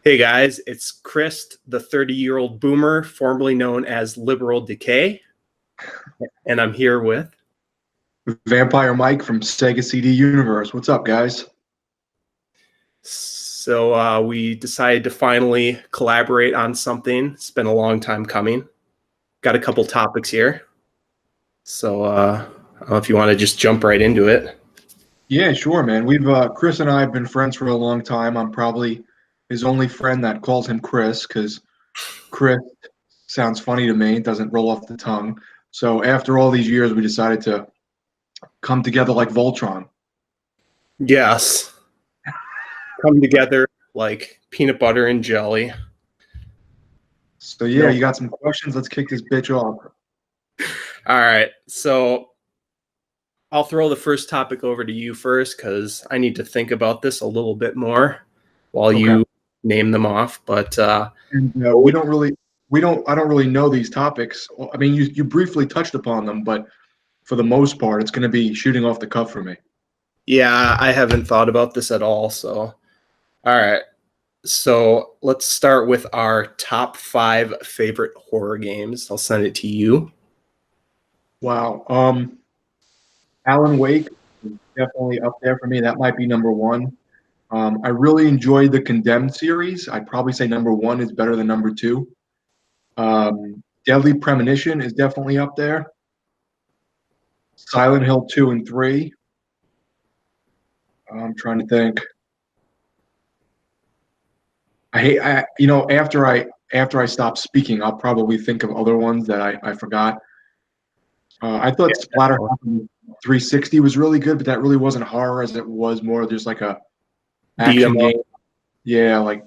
Hey guys, it's Kris, the 30-year-old boomer, formerly known as Liberal Decay, and I'm here with. Vampire Mike from Sega CD Universe. What's up, guys? So we decided to finally collaborate on something. It's been a long time coming. Got a couple topics here. So I don't know if you want to just jump right into it. Yeah, sure, man. We've Chris and I have been friends for a long time. I'm probably his only friend that calls him Chris because Chris sounds funny to me. It doesn't roll off the tongue. So after all these years, we decided to come together like Voltron. Yes, come together like peanut butter and jelly. So yeah, No. you got some questions? Let's kick this bitch off. All right, so I'll throw the first topic over to you first because I need to think about this a little bit more while Okay. you name them off. But And I don't really know these topics. I mean, you briefly touched upon them, but for the most part, it's going to be shooting off the cuff for me. yeah, I haven't thought about this at all. So, all right. So let's start with our top 5 favorite horror games. I'll send it to you. Wow. Alan Wake is definitely up there for me. That might be number one. I really enjoyed the Condemned series. I'd probably say number one is better than number two. Deadly Premonition is definitely up there. Silent Hill 2 and 3. I'm trying to think. After I stop speaking, I'll probably think of other ones that I forgot. I thought Yeah. Splatterhouse 360 was really good, but that really wasn't horror as it was more just like a Beat 'em action up. game. Yeah, like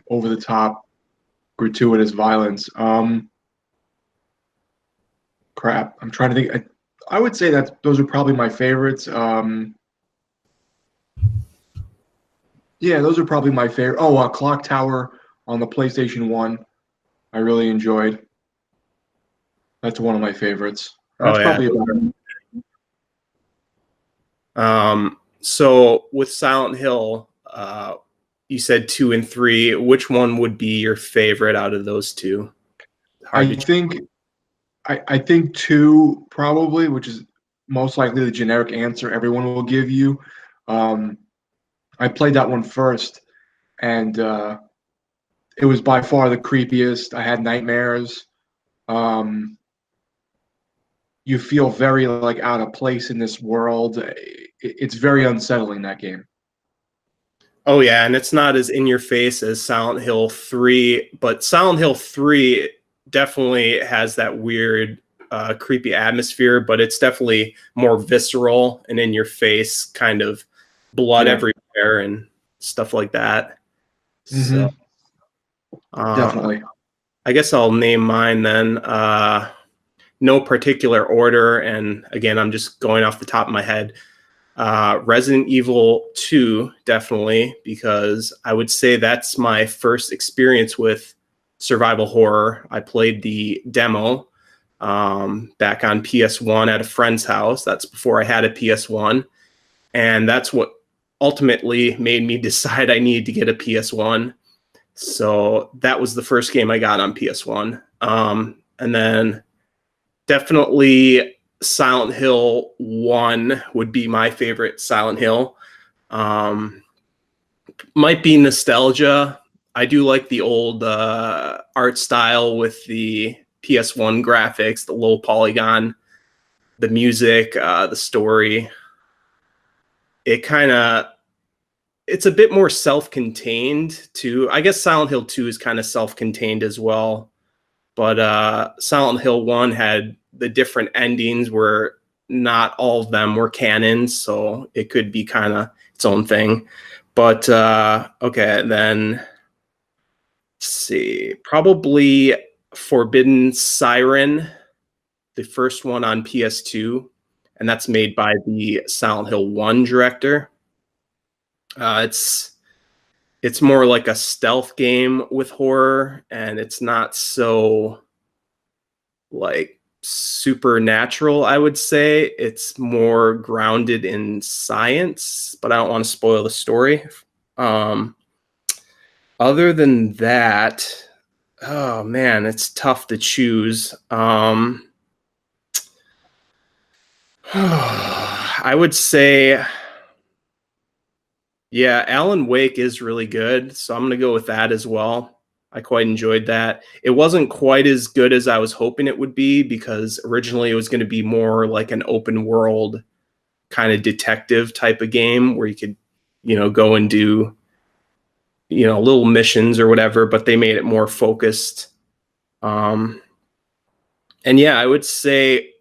over the top, gratuitous violence. Crap. I'm trying to think. I would say that those are probably my favorites. Yeah, those are probably my favorite. Oh, Clock Tower on the PlayStation 1. I really enjoyed. That's one of my favorites. Oh That's yeah. probably about it. So with Silent Hill, you said 2 and 3. Which one would be your favorite out of those two? Hard I to. think I think two probably, which is most likely the generic answer everyone will give you. Um, I played that one first, and it was by far the creepiest. I had nightmares. Um, you feel very like out of place in this world. It's very unsettling, that game. Oh yeah, and it's not as in your face as Silent Hill 3, but Silent Hill 3 definitely has that weird creepy atmosphere, but it's definitely more visceral and in your face, kind of blood Yeah. everywhere and stuff like that. So Hmm. um, Definitely. I guess I'll name mine then. No particular order, and again, I'm just going off the top of my head. Resident Evil 2, definitely, because I would say that's my first experience with survival horror. I played the demo back on PS1 at a friend's house. That's before I had a PS1. And that's what ultimately made me decide I needed to get a PS1. So that was the first game I got on PS1. And then definitely Silent Hill 1 would be my favorite Silent Hill. Might be nostalgia. I do like the old art style with the PS1 graphics, the low polygon, the music, the story. It's a bit more self-contained too. I guess Silent Hill 2 is kind of self-contained as well. But Silent Hill 1 had the different endings where not all of them were canon, so it could be kind of its own thing. But okay, then let's see. Probably Forbidden Siren, the first one on PS2, and that's made by the Silent Hill 1 director. It's more like a stealth game with horror, and it's not so like supernatural, I would say. It's more grounded in science, but I don't want to spoil the story. Other than that, oh man, it's tough to choose. I would say, yeah, Alan Wake is really good, so I'm gonna go with that as well. I quite enjoyed that. It wasn't quite as good as I was hoping it would be because originally it was going to be more like an open world kind of detective type of game where you could, go and do, little missions or whatever, but they made it more focused. And yeah, I would say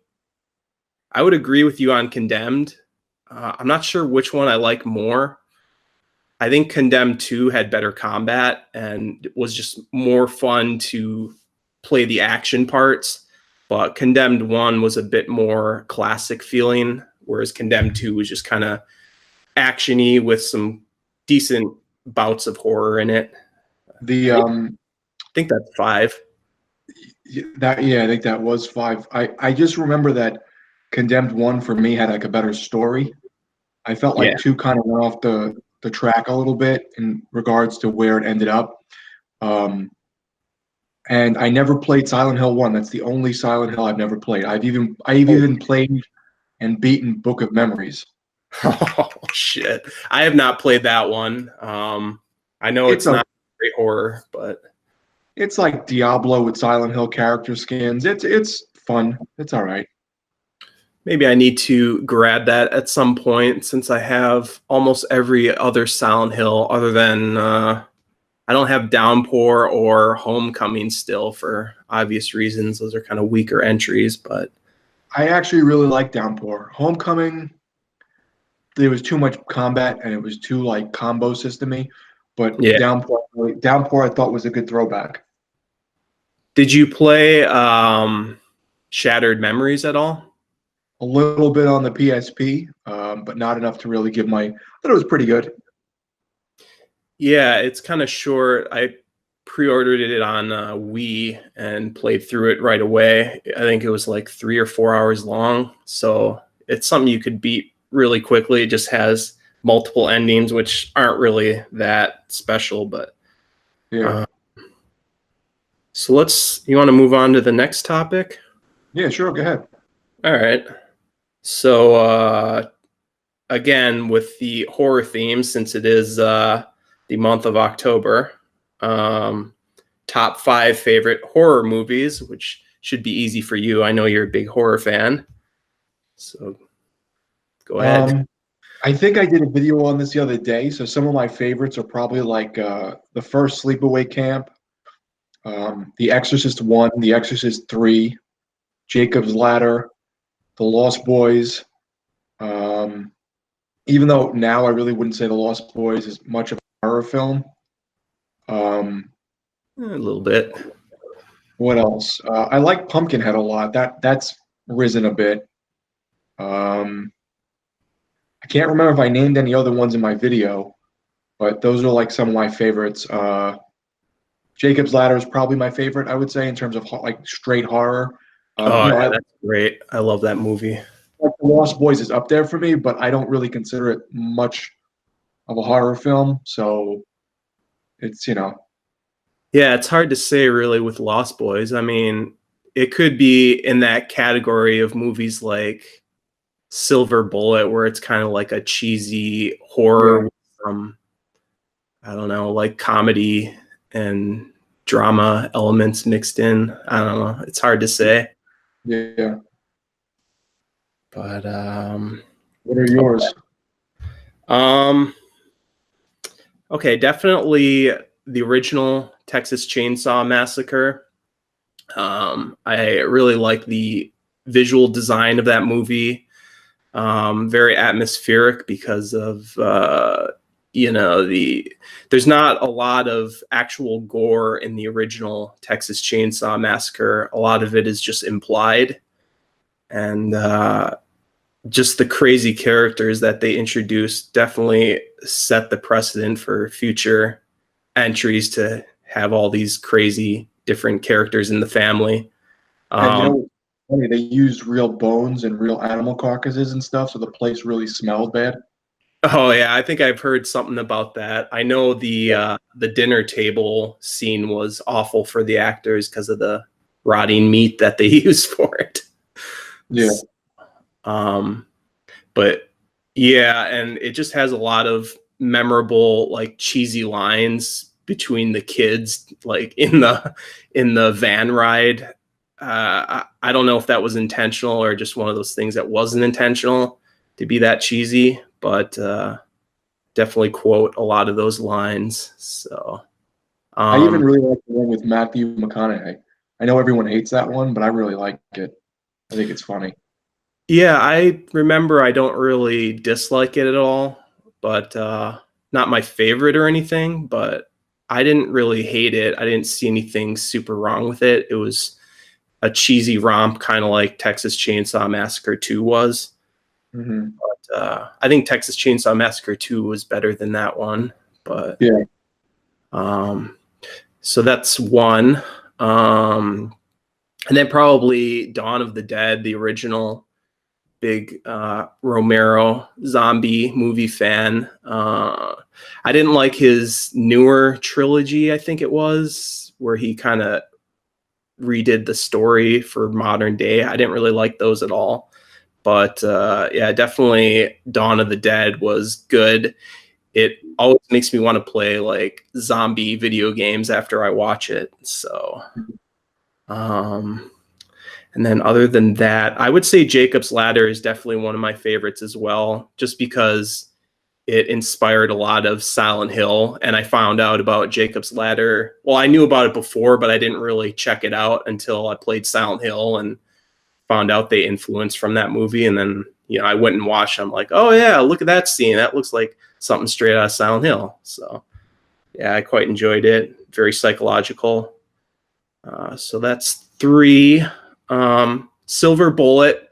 I would agree with you on Condemned. I'm not sure which one I like more. I think Condemned 2 had better combat and was just more fun to play the action parts. But Condemned 1 was a bit more classic feeling, whereas Condemned 2 was just kind of actiony with some decent bouts of horror in it. The I think that's 5. I think that was 5. I just remember that Condemned 1 for me had like a better story. I felt Yeah. like 2 kind of went off the track a little bit in regards to where it ended up. And I never played Silent Hill 1. That's the only Silent Hill I've never played. I've even played and beaten Book of Memories. Oh shit! I have not played that one. I know it's not great horror, but it's like Diablo with Silent Hill character skins. It's fun. It's all right. maybe I need to grab that at some point since I have almost every other Silent Hill other than I don't have Downpour or Homecoming still for obvious reasons. Those are kind of weaker entries, but I actually really like Downpour. Homecoming, there was too much combat and it was too like combo systemy. But yeah. Downpour I thought was a good throwback. Did you play Shattered Memories at all? A little bit on the PSP, but not enough to really give my. I thought it was pretty good. Yeah, it's kind of short. I pre-ordered it on Wii and played through it right away. I think it was like 3 or 4 hours long, so it's something you could beat really quickly. It just has multiple endings, which aren't really that special, but Yeah. So you want to move on to the next topic? Yeah, sure. Go ahead. All right. So again, with the horror theme, since it is the month of October, top 5 favorite horror movies, which should be easy for you. I know you're a big horror fan. So go ahead. I think I did a video on this the other day. So some of my favorites are probably like the first Sleepaway Camp, The Exorcist 1, The Exorcist 3, Jacob's Ladder, The Lost Boys. Even though now I really wouldn't say The Lost Boys is much of a horror film. A little bit. What else? I like Pumpkinhead a lot. That's risen a bit. I can't remember if I named any other ones in my video, but those are like some of my favorites. Jacob's Ladder is probably my favorite, I would say, in terms of like straight horror. That's great. I love that movie. Like The Lost Boys is up there for me, but I don't really consider it much of a horror film. So it's Yeah, it's hard to say really with Lost Boys. I mean, it could be in that category of movies like Silver Bullet, where it's kind of like a cheesy horror with I don't know, like comedy and drama elements mixed in. I don't know. It's hard to say. Yeah. But What are yours? Okay, definitely the original Texas Chainsaw Massacre. I really like the visual design of that movie. Very atmospheric because of there's not a lot of actual gore in the original Texas Chainsaw Massacre. A lot of it is just implied, and just the crazy characters that they introduced definitely set the precedent for future entries to have all these crazy different characters in the family. And they used real bones and real animal carcasses and stuff, so the place really smelled bad. Oh yeah, I think I've heard something about that. I know the dinner table scene was awful for the actors because of the rotting meat that they use for it. Yeah. Um, but yeah, and it just has a lot of memorable like cheesy lines between the kids, like in the van ride. I don't know if that was intentional or just one of those things that wasn't intentional to be that cheesy, but definitely quote a lot of those lines. So, I even um, really like the one with Matthew McConaughey. I know everyone hates that one, but I really like it. I think it's funny. yeah, I remember I don't really dislike it at all, but not my favorite or anything, but I didn't really hate it. I didn't see anything super wrong with it. It was a cheesy romp, kind of like Texas Chainsaw Massacre 2 was. Hmm. But I think Texas Chainsaw Massacre 2 was better than that one. But Yeah. um, so that's one. Um, and then probably Dawn of the Dead, the original. Big Romero zombie movie fan. I didn't like his newer trilogy, I think it was, where he kind of redid the story for modern day. I didn't really like those at all. But yeah, definitely Dawn of the Dead was good. It always makes me want to play like zombie video games after I watch it. So, um, and then other than that, I would say Jacob's Ladder is definitely one of my favorites as well, just because it inspired a lot of Silent Hill. And I found out about Jacob's Ladder. Well, I knew about it before, but I didn't really check it out until I played Silent Hill and found out they influenced from that movie. And then, I went and watched. I'm like, oh yeah, look at that scene. That looks like something straight out of Silent Hill. So yeah, I quite enjoyed it. Very psychological. So that's three. Silver Bullet,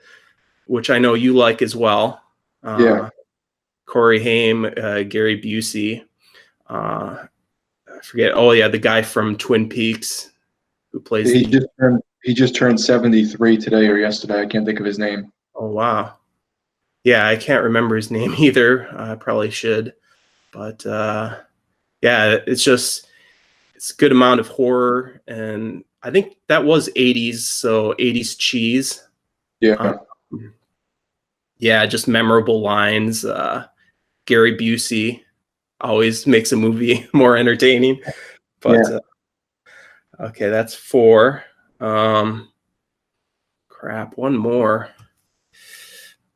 which I know you like as well. Yeah. Corey Haim, Gary Busey. I forget. Oh yeah, the guy from Twin Peaks who plays He the. just turned 73 today or yesterday. I can't think of his name. Oh wow. Yeah, I can't remember his name either. I probably should, but yeah, it's a good amount of horror, and I think that was '80s, so '80s cheese. Yeah. Um, yeah, just memorable lines. Gary Busey always makes a movie more entertaining. But Yeah. okay, that's four. Um, crap, one more.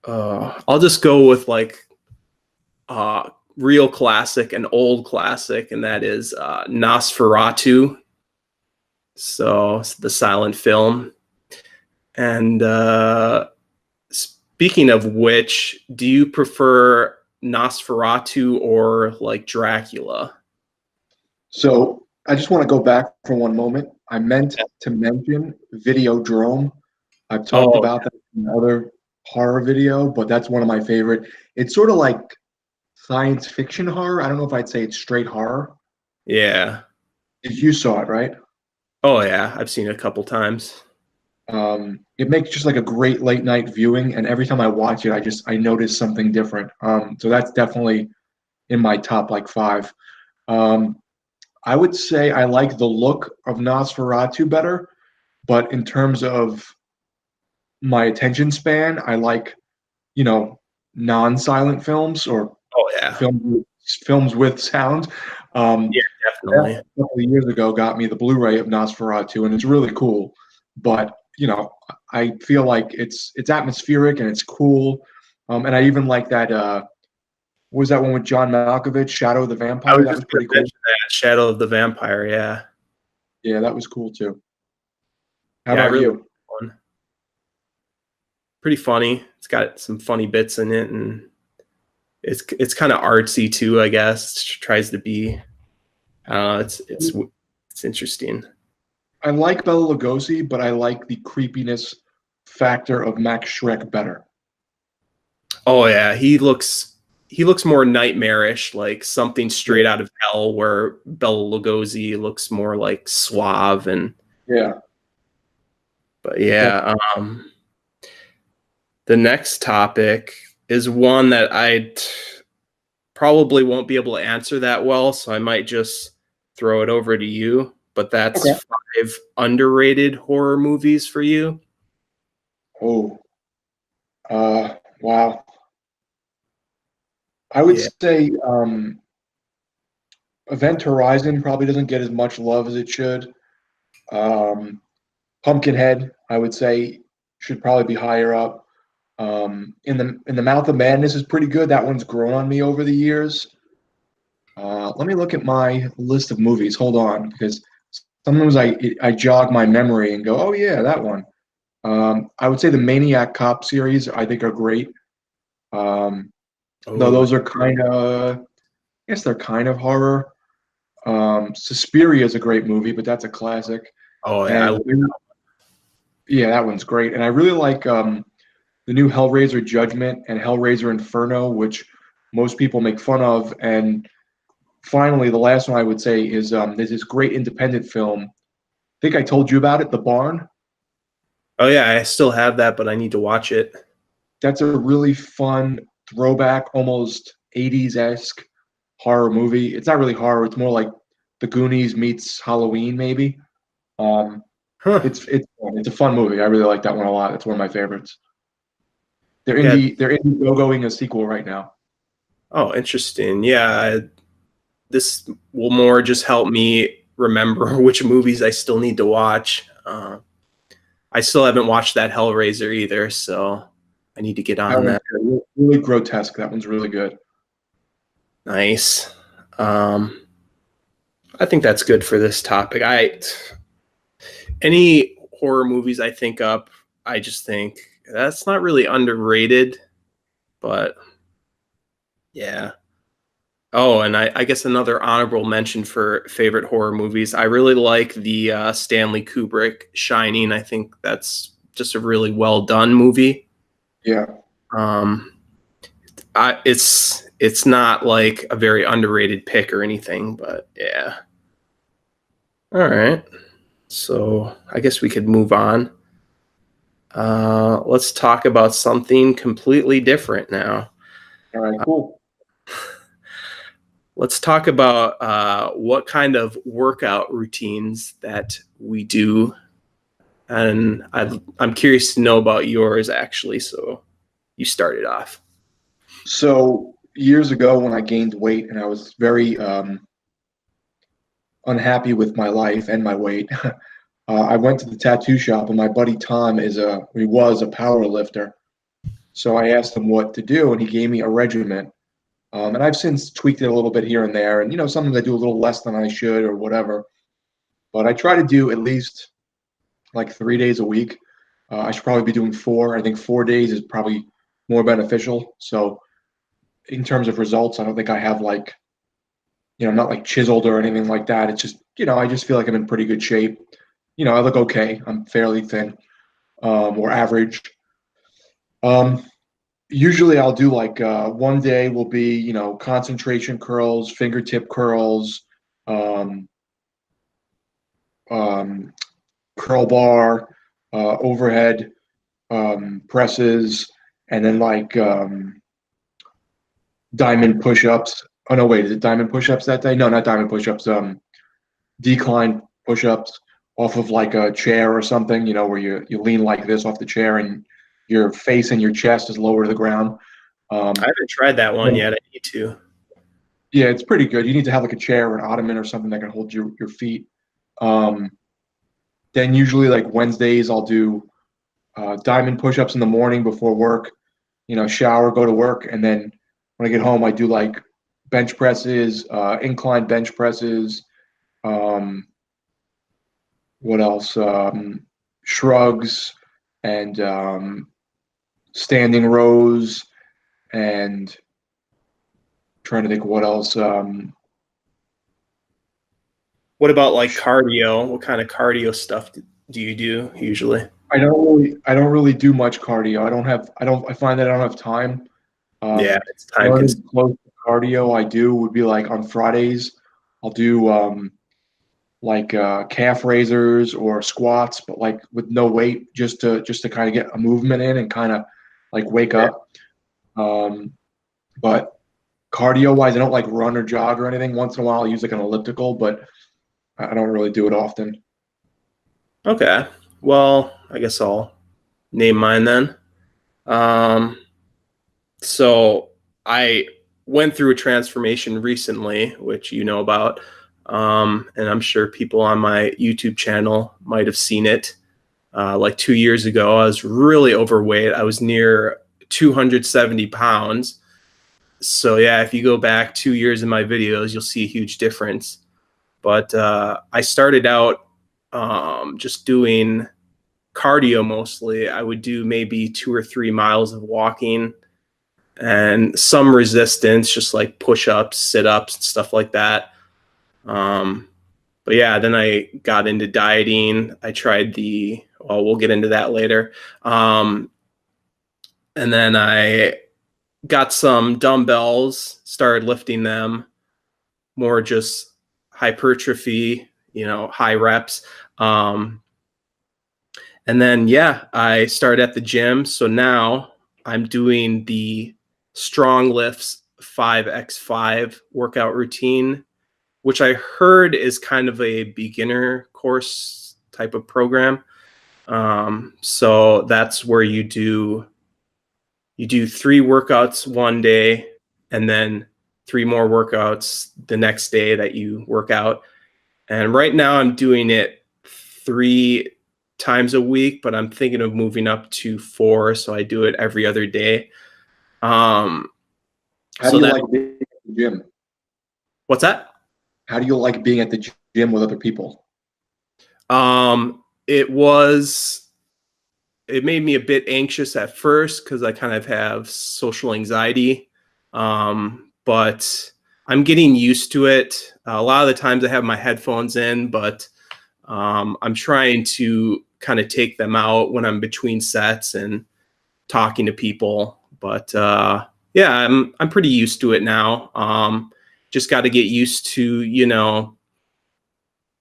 I'll just go with like real classic and old classic, and that is Nosferatu. So the silent film. And speaking of which, do you prefer Nosferatu or like Dracula? So I just want to go back for one moment. I meant to mention Videodrome. I've talked Oh, about that in another horror video, but that's one of my favorite. It's sort of like science fiction horror. I don't know if I'd say it's straight horror. yeah. You saw it, right? Oh, yeah. I've seen it a couple times. It makes just like a great late night viewing, and every time I watch it, I notice something different. So that's definitely in my top like five. Um, I would say I like the look of Nosferatu better, but in terms of my attention span, I like, you know, non-silent films or Oh, yeah. films with sound. Um, Yeah, that definitely. a couple of years ago got me the Blu-ray of Nosferatu, and it's really cool. But I feel like it's atmospheric and it's cool. And I even like that. What was that one with John Malkovich, Shadow of the I Vampire? was That just was going pretty to cool. mention that Shadow of the Vampire. Yeah. Yeah, that was cool too. How Yeah, I about really like you? that one. Pretty funny. It's got some funny bits in it, and it's kind of artsy too, I guess. It tries to be. It's interesting. I like Bela Lugosi, but I like the creepiness factor of Max Schreck better. Oh yeah, he looks more nightmarish, like something Yeah. straight out of hell, where Bela Lugosi looks more like suave and. Yeah. But yeah, the next topic is one that I probably won't be able to answer that well, so I might just throw it over to you. But that's Okay. 5 underrated horror movies for you. Oh, wow. I would Yeah. say Event Horizon probably doesn't get as much love as it should. Um, Pumpkinhead, I would say, should probably be higher up. In the Mouth of Madness is pretty good. That one's grown on me over the years. Let me look at my list of movies. Hold on, because sometimes I jog my memory and go, oh yeah, that one. I would say the Maniac Cop series I think are great. Um, though Oh, those are kind of, I guess they're kind of horror. Suspiria is a great movie, but that's a classic. oh yeah. And yeah, that one's great. And I really like the new Hellraiser Judgment and Hellraiser Inferno, which most people make fun of. And finally, the last one I would say is there's this great independent film. I think I told you about it, The Barn. Oh yeah, I still have that, but I need to watch it. That's a really fun throwback, almost 80s-esque horror movie. It's not really horror, it's more like The Goonies meets Halloween, maybe. Um, Huh. it's a fun movie. I really like that one a lot. It's one of my favorites. Yeah. They're indie-going a sequel right now. Oh, interesting. Yeah, this will more just help me remember which movies I still need to watch. I still haven't watched that Hellraiser either, so I need to get That on one's that. good. Really grotesque. That one's really good. Nice. Um, I think that's good for this topic. Any horror movies I think up, I just think that's not really underrated, but yeah. Oh, and I guess another honorable mention for favorite horror movies. I really like the Stanley Kubrick Shining. I think that's just a really well done movie. Yeah. Um, it's not like a very underrated pick or anything, but yeah. All right. So I guess we could move on. Let's talk about something completely different now. All right, cool. Let's talk about what kind of workout routines that we do. And I'm curious to know about yours, actually. So you started off. So years ago when I gained weight and I was very unhappy with my life and my weight, I went to the tattoo shop and my buddy Tom he was a power lifter. So I asked him what to do and he gave me a regimen. And I've since tweaked it a little bit here and there. And, sometimes I do a little less than I should or whatever. But I try to do at least like 3 days a week. I should probably be doing four. I think 4 days is probably more beneficial. So in terms of results, I don't think I have like, not like chiseled or anything like that. It's just, I just feel like I'm in pretty good shape. I look okay. I'm fairly thin, or average. Um, Usually I'll do like one day will be, concentration curls, fingertip curls, um, um, curl bar, overhead presses, and then like diamond push-ups. Oh no, wait, is it diamond push-ups that day? No, not diamond push-ups. Decline push-ups off of like a chair or something. Where you lean like this off the chair and your face and your chest is lower to the ground. I haven't tried that one yet. I need to. Yeah, it's pretty good. You need to have like a chair or an ottoman or something that can hold your feet. Um, then usually like Wednesdays, I'll do diamond push-ups in the morning before work. Shower, go to work, and then when I get home, I do like bench presses, incline bench presses. Um, what else? Shrugs and standing rows, and trying to think what else. What about like cardio? What kind of cardio stuff do you do usually? I don't really do much cardio. I find that I don't have time. Yeah, Um, it's time the only consuming. close to cardio I do would be like on Fridays. I'll do like calf raisers or squats, but like with no weight, just to kind of get a movement in and kind of like wake Yeah. up. Um, but cardio wise, I don't like run or jog or anything. Once in a while, I use like an elliptical, but I don't really do it often. Okay. Well, I guess I'll name mine then. Um, so I went through a transformation recently, which you know about. And I'm sure people on my YouTube channel might have seen it. Like 2 years ago, I was really overweight. I was near 270 pounds. So yeah, if you go back 2 years in my videos, you'll see a huge difference. But I started out just doing cardio mostly. I would do maybe 2 or 3 miles of walking and some resistance, just like push-ups, sit-ups, and stuff like that. Um, but yeah, then I got into dieting. I tried well, we'll get into that later. And then I got some dumbbells, started lifting them, more just hypertrophy, high reps. And then, yeah, I started at the gym. So now I'm doing the strong lifts 5x5 workout routine, which I heard is kind of a beginner course type of program. So that's where you do 3 workouts one day and then 3 more workouts the next day that you work out. And right now I'm doing it 3 times a week, but I'm thinking of moving up to 4. So I do it every other day. How So do you like being at the gym? What's that? How do you like being at the gym with other people? It made me a bit anxious at first because I kind of have social anxiety. But I'm getting used to it. A lot of the times I have my headphones in, but I'm trying to kind of take them out when I'm between sets and talking to people. But yeah, I'm pretty used to it now. Just got to get used to,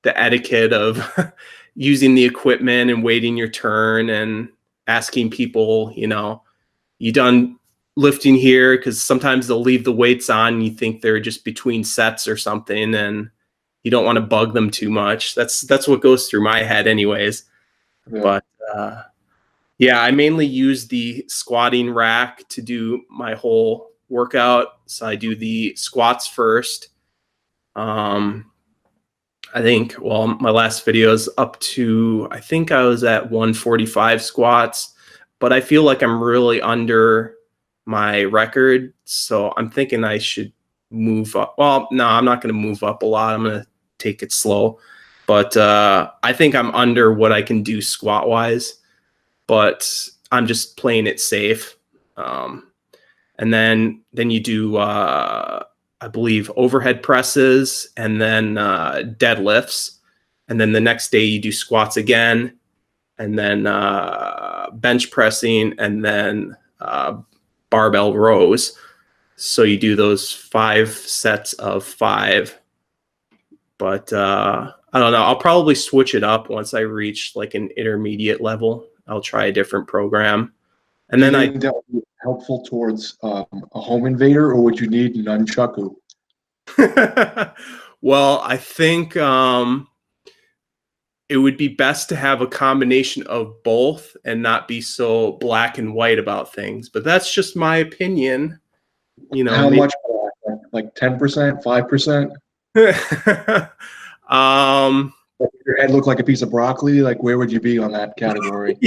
the etiquette of using the equipment and waiting your turn and asking people, you done lifting here? Because sometimes they'll leave the weights on and you think they're just between sets or something, and you don't want to bug them too much. That's what goes through my head anyways. Yeah. But yeah, I mainly use the squatting rack to do my whole workout. So I do the squats first. I think, well, my last video is up to, I think I was at 145 squats, but I feel like I'm really under my record. So I'm thinking I should move up. Well, no, I'm not going to move up a lot. I'm going to take it slow. But I think I'm under what I can do squat wise, but I'm just playing it safe. And then you do, I believe, overhead presses and then deadlifts. And then the next day you do squats again, and then bench pressing, and then barbell rows. So you do those 5 sets of 5. But I don't know. I'll probably switch it up once I reach like an intermediate level. I'll try a different program. And Do you then think that would be helpful towards a home invader, or would you need nunchaku? well, I think it would be best to have a combination of both and not be so black and white about things. But that's just my opinion. How Maybe. much? Like 10%, 5%? If your head looked like a piece of broccoli, like where would you be on that category?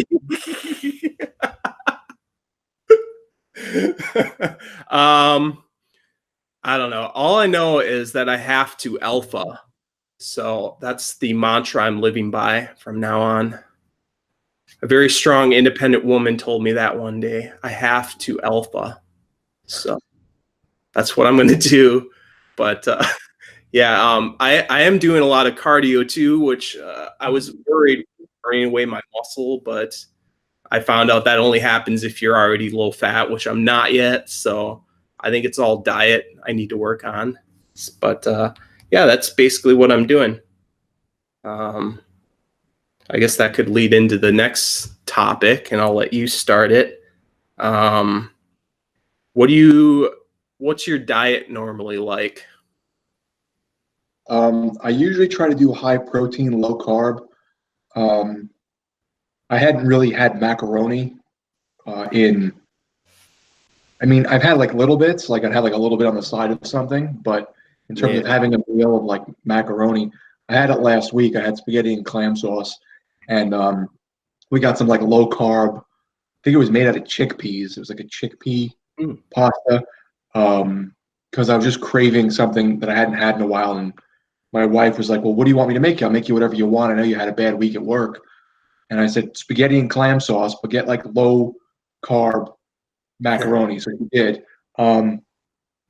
I don't know. All I know is that I have to alpha. So that's the mantra I'm living by from now on. A very strong, independent woman told me that one day. I have to alpha. So that's what I'm going to do. But yeah, I am doing a lot of cardio too, which I was worried burning away my muscle, but I found out that only happens if you're already low fat, which I'm not yet. So I think it's all diet I need to work on. But yeah, that's basically what I'm doing. I guess that could lead into the next topic, and I'll let you start it. What do you what's your diet normally like? I usually try to do high protein, low carb. Um, I hadn't really had macaroni in. I mean, I've had like little bits, like I'd have like a little bit on the side of something, but in terms Yeah. of having a meal of like macaroni, I had it last week. I had spaghetti and clam sauce, and we got some like low carb. I think it was made out of chickpeas. It was like a chickpea Mm. pasta. Because I was just craving something that I hadn't had in a while, and my wife was like, "Well, what do you want me to make you? I'll make you whatever you want. I know you had a bad week at work." And I said, "Spaghetti and clam sauce, but get like low carb macaroni." So he did. Um,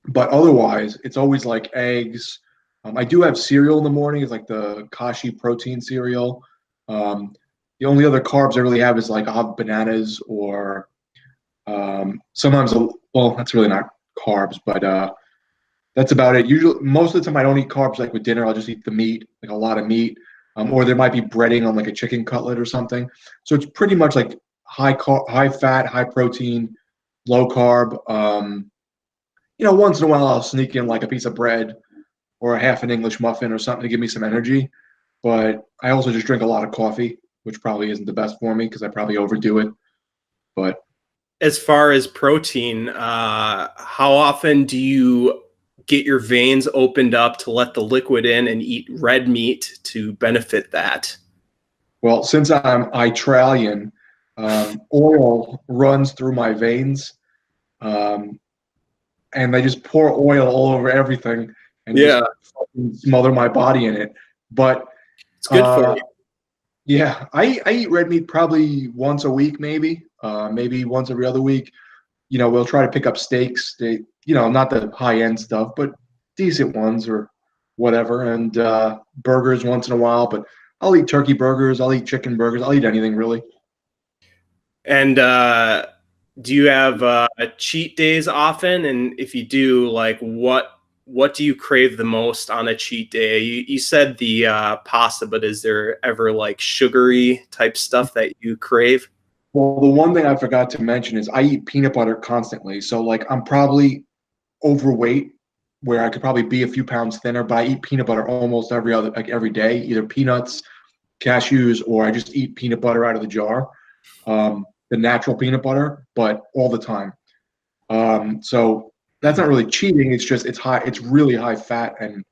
but otherwise, it's always like eggs. I do have cereal in the morning. It's like the Kashi protein cereal. Um, the only other carbs I really have is like I'll have bananas or sometimes, well, that's really not carbs, but that's about it. Usually, most of the time, I don't eat carbs like with dinner. I'll just eat the meat, like a lot of meat, or there might be breading on like a chicken cutlet or something. So it's pretty much like high fat, high protein, low carb. Once in a while I'll sneak in like a piece of bread or a half an English muffin or something to give me some energy. But I also just drink a lot of coffee, which probably isn't the best for me because I probably overdo it. But As far as protein, how often do you get your veins opened up to let the liquid in and eat red meat to benefit that? well, since I'm Italian, oil runs through my veins, um, and they just pour oil all over everything and just Yeah, smother my body in it. But it's good for uh, you. yeah, I eat red meat probably once a week, maybe once every other week. We'll try to pick up steaks, not the high end stuff, but decent ones or whatever, and burgers once in a while. But I'll eat turkey burgers, I'll eat chicken burgers, I'll eat anything really. And do you have cheat days often? And if you do, like what do you crave the most on a cheat day? You said the pasta, but is there ever like sugary type stuff that you crave? Well, the one thing I forgot to mention is I eat peanut butter constantly. So like I'm probably overweight where I could probably be a few pounds thinner, but I eat peanut butter almost every day, either peanuts, cashews, or I just eat peanut butter out of the jar, the natural peanut butter, but all the time. So that's not really cheating. It's just it's high. It's really high fat, and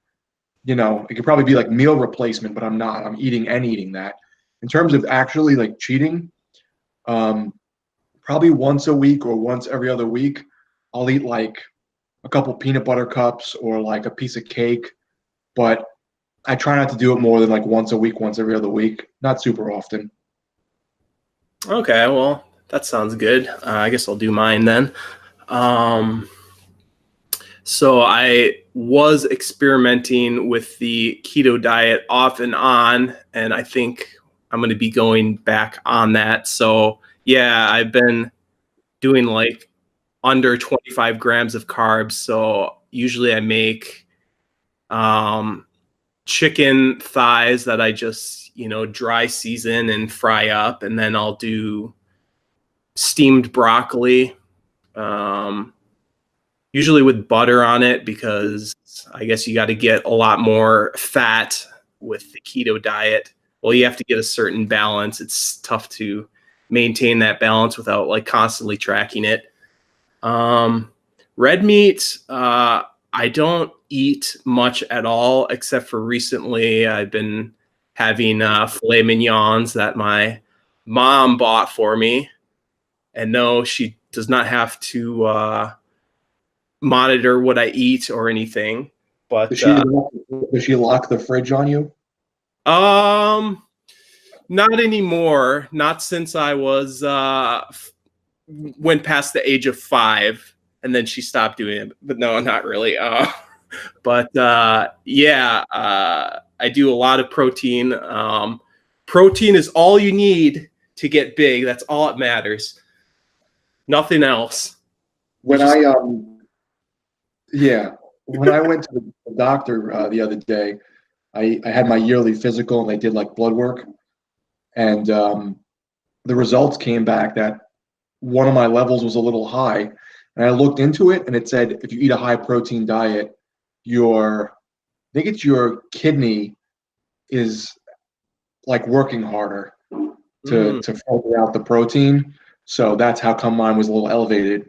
it could probably be like meal replacement, but I'm not. I'm eating that. In terms of actually like cheating, um, probably once a week or once every other week, I'll eat like a couple peanut butter cups or like a piece of cake, but I try not to do it more than like once a week, once every other week. Not super often. Okay, well that sounds good. I guess I'll do mine then. Um, So I was experimenting with the keto diet off and on, and I think I'm going to be going back on that. So yeah, I've been doing like under 25 grams of carbs. So usually I make um, chicken thighs that I just, dry season and fry up, and then I'll do steamed broccoli. Um, Usually with butter on it because I guess you got to get a lot more fat with the keto diet. Well, you have to get a certain balance. It's tough to maintain that balance without like constantly tracking it. Um, Red meat, I don't eat much at all, except for recently I've been having filet mignons that my mom bought for me. And no, she does not have to monitor what I eat or anything. Does But she does she lock the fridge on you? um, not anymore. Not since I was went past the age of 5, and then she stopped doing it. But no, not really. But yeah, I do a lot of protein. Protein is all you need to get big. That's all that matters. Nothing else. You When just I Yeah, when I went to the doctor the other day, I had my yearly physical and they did like blood work, and the results came back that one of my levels was a little high, And I looked into it, and it said if you eat a high protein diet, I think it's your kidney is like working harder Mm. to filter out the protein. So that's how come mine was a little elevated.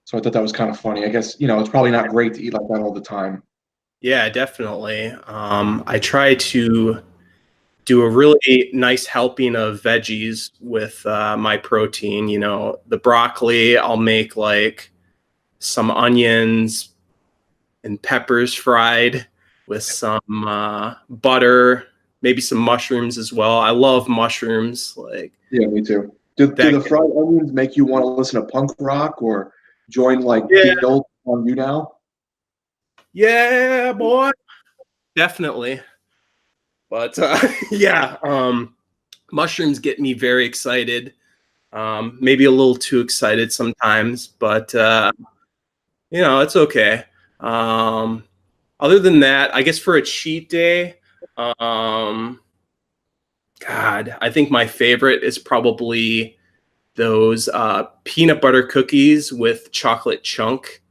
So I thought that was kind of funny. I guess, it's probably not great to eat like that all the time. Yeah, definitely. I try to do a really nice helping of veggies with my protein. The broccoli, I'll make like some onions and peppers fried with some butter, maybe some mushrooms as well. I love mushrooms. Like Yeah, me too. Do that. the fried onions make you want to listen to punk rock or join like Yeah, the old on you now? yeah, boy, definitely. But yeah, mushrooms get me very excited. Maybe a little too excited sometimes, but it's okay. Um, Other than that, I guess for a cheat day, um, God, I think my favorite is probably those peanut butter cookies with chocolate chunk.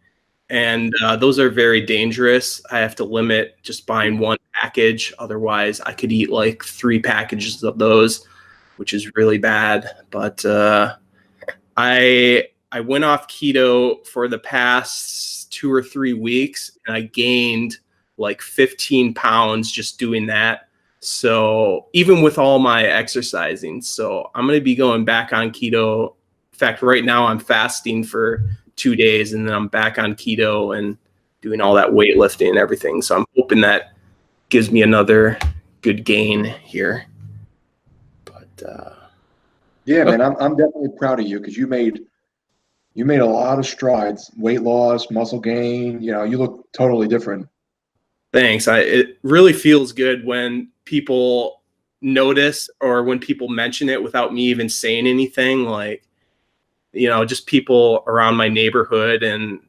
And those are very dangerous. I have to limit just buying one package. Otherwise, I could eat like 3 packages of those, which is really bad. But I went off keto for the past 2 or 3 weeks, and I gained like 15 pounds just doing that. So even with all my exercising, so I'm going to be going back on keto. In fact, right now I'm fasting for 2 days, and then I'm back on keto and doing all that weightlifting and everything. So I'm hoping that gives me another good gain here. But Yeah, man, I'm definitely proud of you because you made a lot of strides, weight loss, muscle gain. You look totally different. thanks. It really feels good when people notice or when people mention it without me even saying anything. Like, just people around my neighborhood and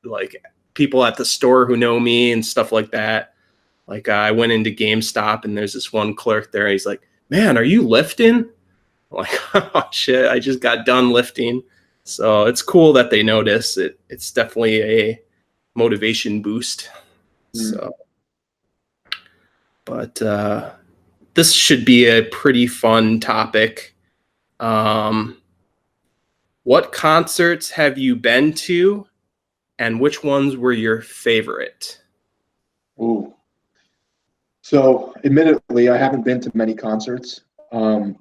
like people at the store who know me and stuff like that. Like, I went into GameStop and there's this one clerk there. He's like, "Man, are you lifting?" I'm like, "Oh shit, I just got done lifting." So it's cool that they notice it. It's definitely a motivation boost. Mm. So, but this should be a pretty fun topic. Um, what concerts have you been to, and which ones were your favorite? Ooh. So, admittedly, I haven't been to many concerts. Um,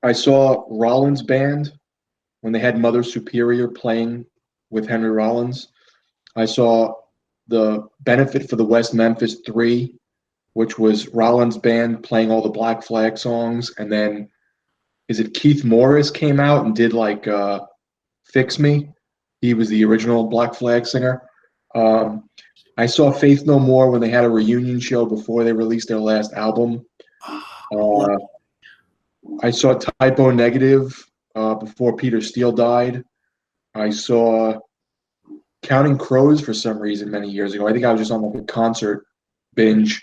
I saw Rollins Band when they had Mother Superior playing with Henry Rollins. I saw the benefit for the West Memphis Three, which was Rollins Band playing all the Black Flag songs, and then is it Keith Morris came out and did like "Fix Me"? He was the original Black Flag singer. Um, I saw Faith No More when they had a reunion show before they released their last album. Uh, I saw Typo Negative before Peter Steele died. I saw Counting Crows for some reason many years ago. I think I was just on like a concert binge.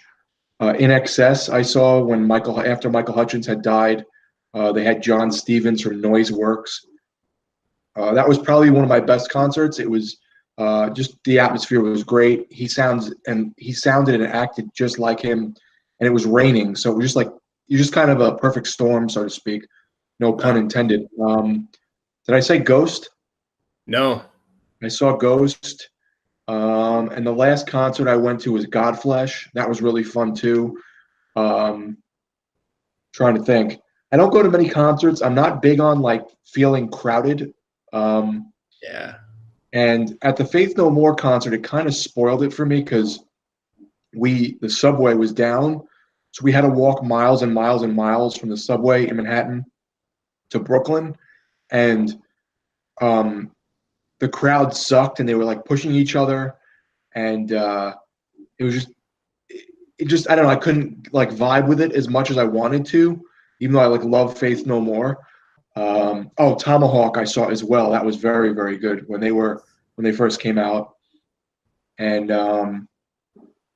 In Excess, I saw when after Michael Hutchence had died. They had John Stevens from Noiseworks. That was probably one of my best concerts. It was just the atmosphere was great. He sounded and acted just like him, and it was raining, so it was just like you're just kind of a perfect storm, so to speak. No pun intended. Did I say Ghost? No. I saw Ghost. And the last concert I went to was Godflesh. That was really fun too. Um, Trying to think. I don't go to many concerts. I'm not big on like feeling crowded. Um, Yeah. and at the Faith No More concert, it kind of spoiled it for me because the subway was down, so we had to walk miles and miles and miles from the subway in Manhattan to Brooklyn, and um, the crowd sucked, and they were like pushing each other, and it was just I don't know. I couldn't like vibe with it as much as I wanted to, even though I like love Faith No More. Oh, Tomahawk I saw as well. That was very very good when they first came out, and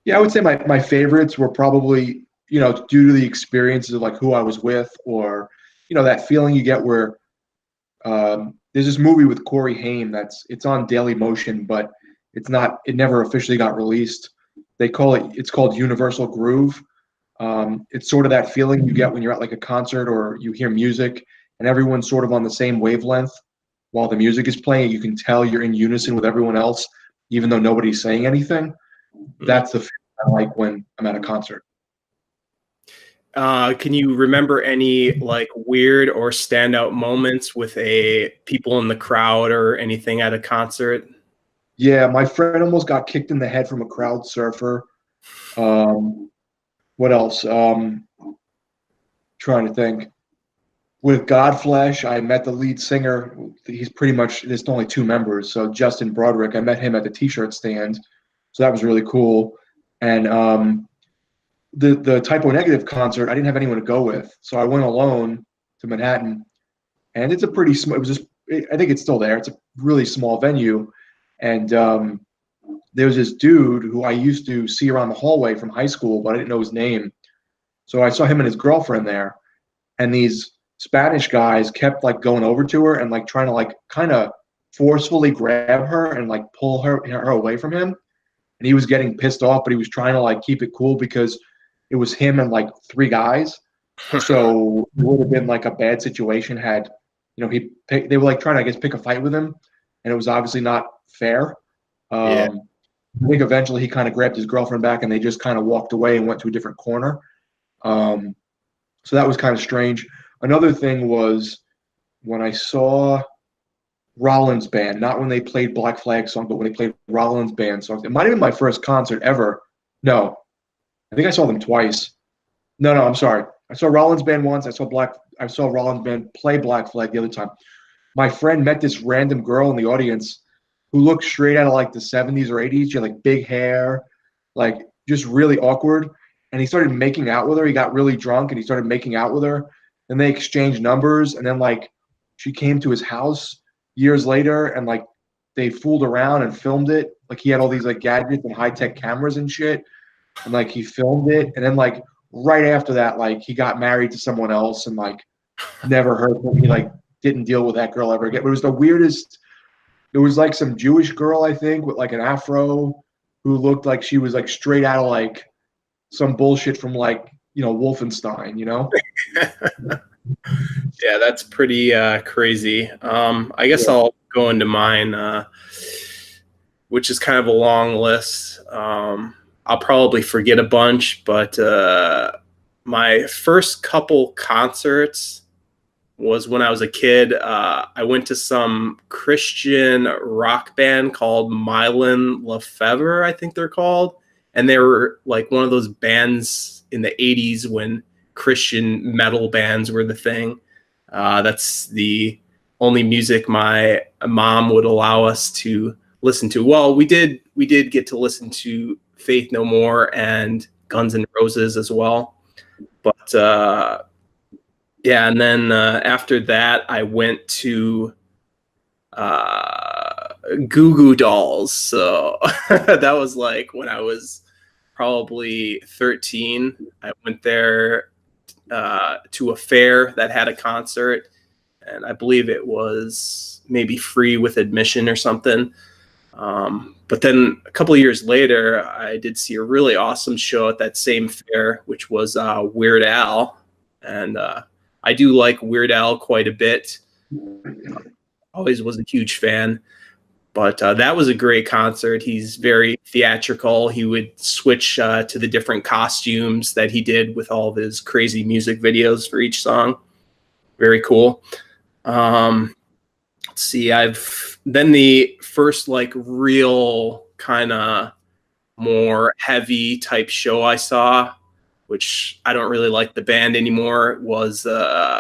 yeah, I would say my favorites were probably due to the experiences of like who I was with or that feeling you get where there's this movie with Corey Haim it's on Daily Motion, but it never officially got released. It's called Universal Groove. It's sort of that feeling you get when you're at like a concert or you hear music and everyone's sort of on the same wavelength while the music is playing. You can tell you're in unison with everyone else, even though nobody's saying anything. That's the feeling I like when I'm at a concert. Can you remember any like weird or standout moments with people in the crowd or anything at a concert? Yeah, my friend almost got kicked in the head from a crowd surfer. What else? Trying to think. With Godflesh, I met the lead singer. He's pretty much, there's only two members. So Justin Broderick, I met him at the t-shirt stand. So that was really cool. And the Typo Negative concert, I didn't have anyone to go with. So I went alone to Manhattan. And it's a pretty small, I think it's still there. It's a really small venue. And there was this dude who I used to see around the hallway from high school, but I didn't know his name. So I saw him and his girlfriend there. And these Spanish guys kept like going over to her and like trying to like kind of forcefully grab her and like pull her away from him. And he was getting pissed off, but he was trying to like keep it cool because it was him and like three guys. So it would have been like a bad situation had, they were like trying to, I guess, pick a fight with him. And it was obviously not fair. Yeah. I think eventually he kind of grabbed his girlfriend back and they just kind of walked away and went to a different corner. So that was kind of strange. Another thing was when I saw Rollins Band, not when they played Black Flag songs, but when they played Rollins Band songs. It might have been my first concert ever. No, I think I saw them twice. No, I'm sorry. I saw Rollins Band once. I saw Rollins Band play Black Flag the other time. My friend met this random girl in the audience who looked straight out of like the 70s or 80s. She had like big hair, like just really awkward. And he started making out with her. He got really drunk and he started making out with her. And they exchanged numbers. And then like she came to his house years later and like they fooled around and filmed it. Like he had all these like gadgets and high-tech cameras and shit. And like he filmed it. And then like right after that, like he got married to someone else and like never heard from him. He like didn't deal with that girl ever again. But it was the weirdest. There was like some Jewish girl, I think, with like an afro who looked like she was like straight out of like some bullshit from like, Wolfenstein, Yeah, that's pretty crazy. I guess I'll go into mine, which is kind of a long list. I'll probably forget a bunch, but my first couple concerts was when I was a kid. I went to some Christian rock band called Mylon Lefevre, I think they're called. And they were like one of those bands in the 80s when Christian metal bands were the thing. That's the only music my mom would allow us to listen to. Well, we did get to listen to Faith No More and Guns N' Roses as well. But yeah, and then after that, I went to Goo Goo Dolls. So that was like when I was probably 13. I went there to a fair that had a concert, and I believe it was maybe free with admission or something. But then a couple of years later, I did see a really awesome show at that same fair, which was Weird Al. And I do like Weird Al quite a bit. Always was a huge fan. But that was a great concert. He's very theatrical. He would switch to the different costumes that he did with all of his crazy music videos for each song. Very cool. Let's see. Then the first like real kind of more heavy type show I saw, which I don't really like the band anymore, was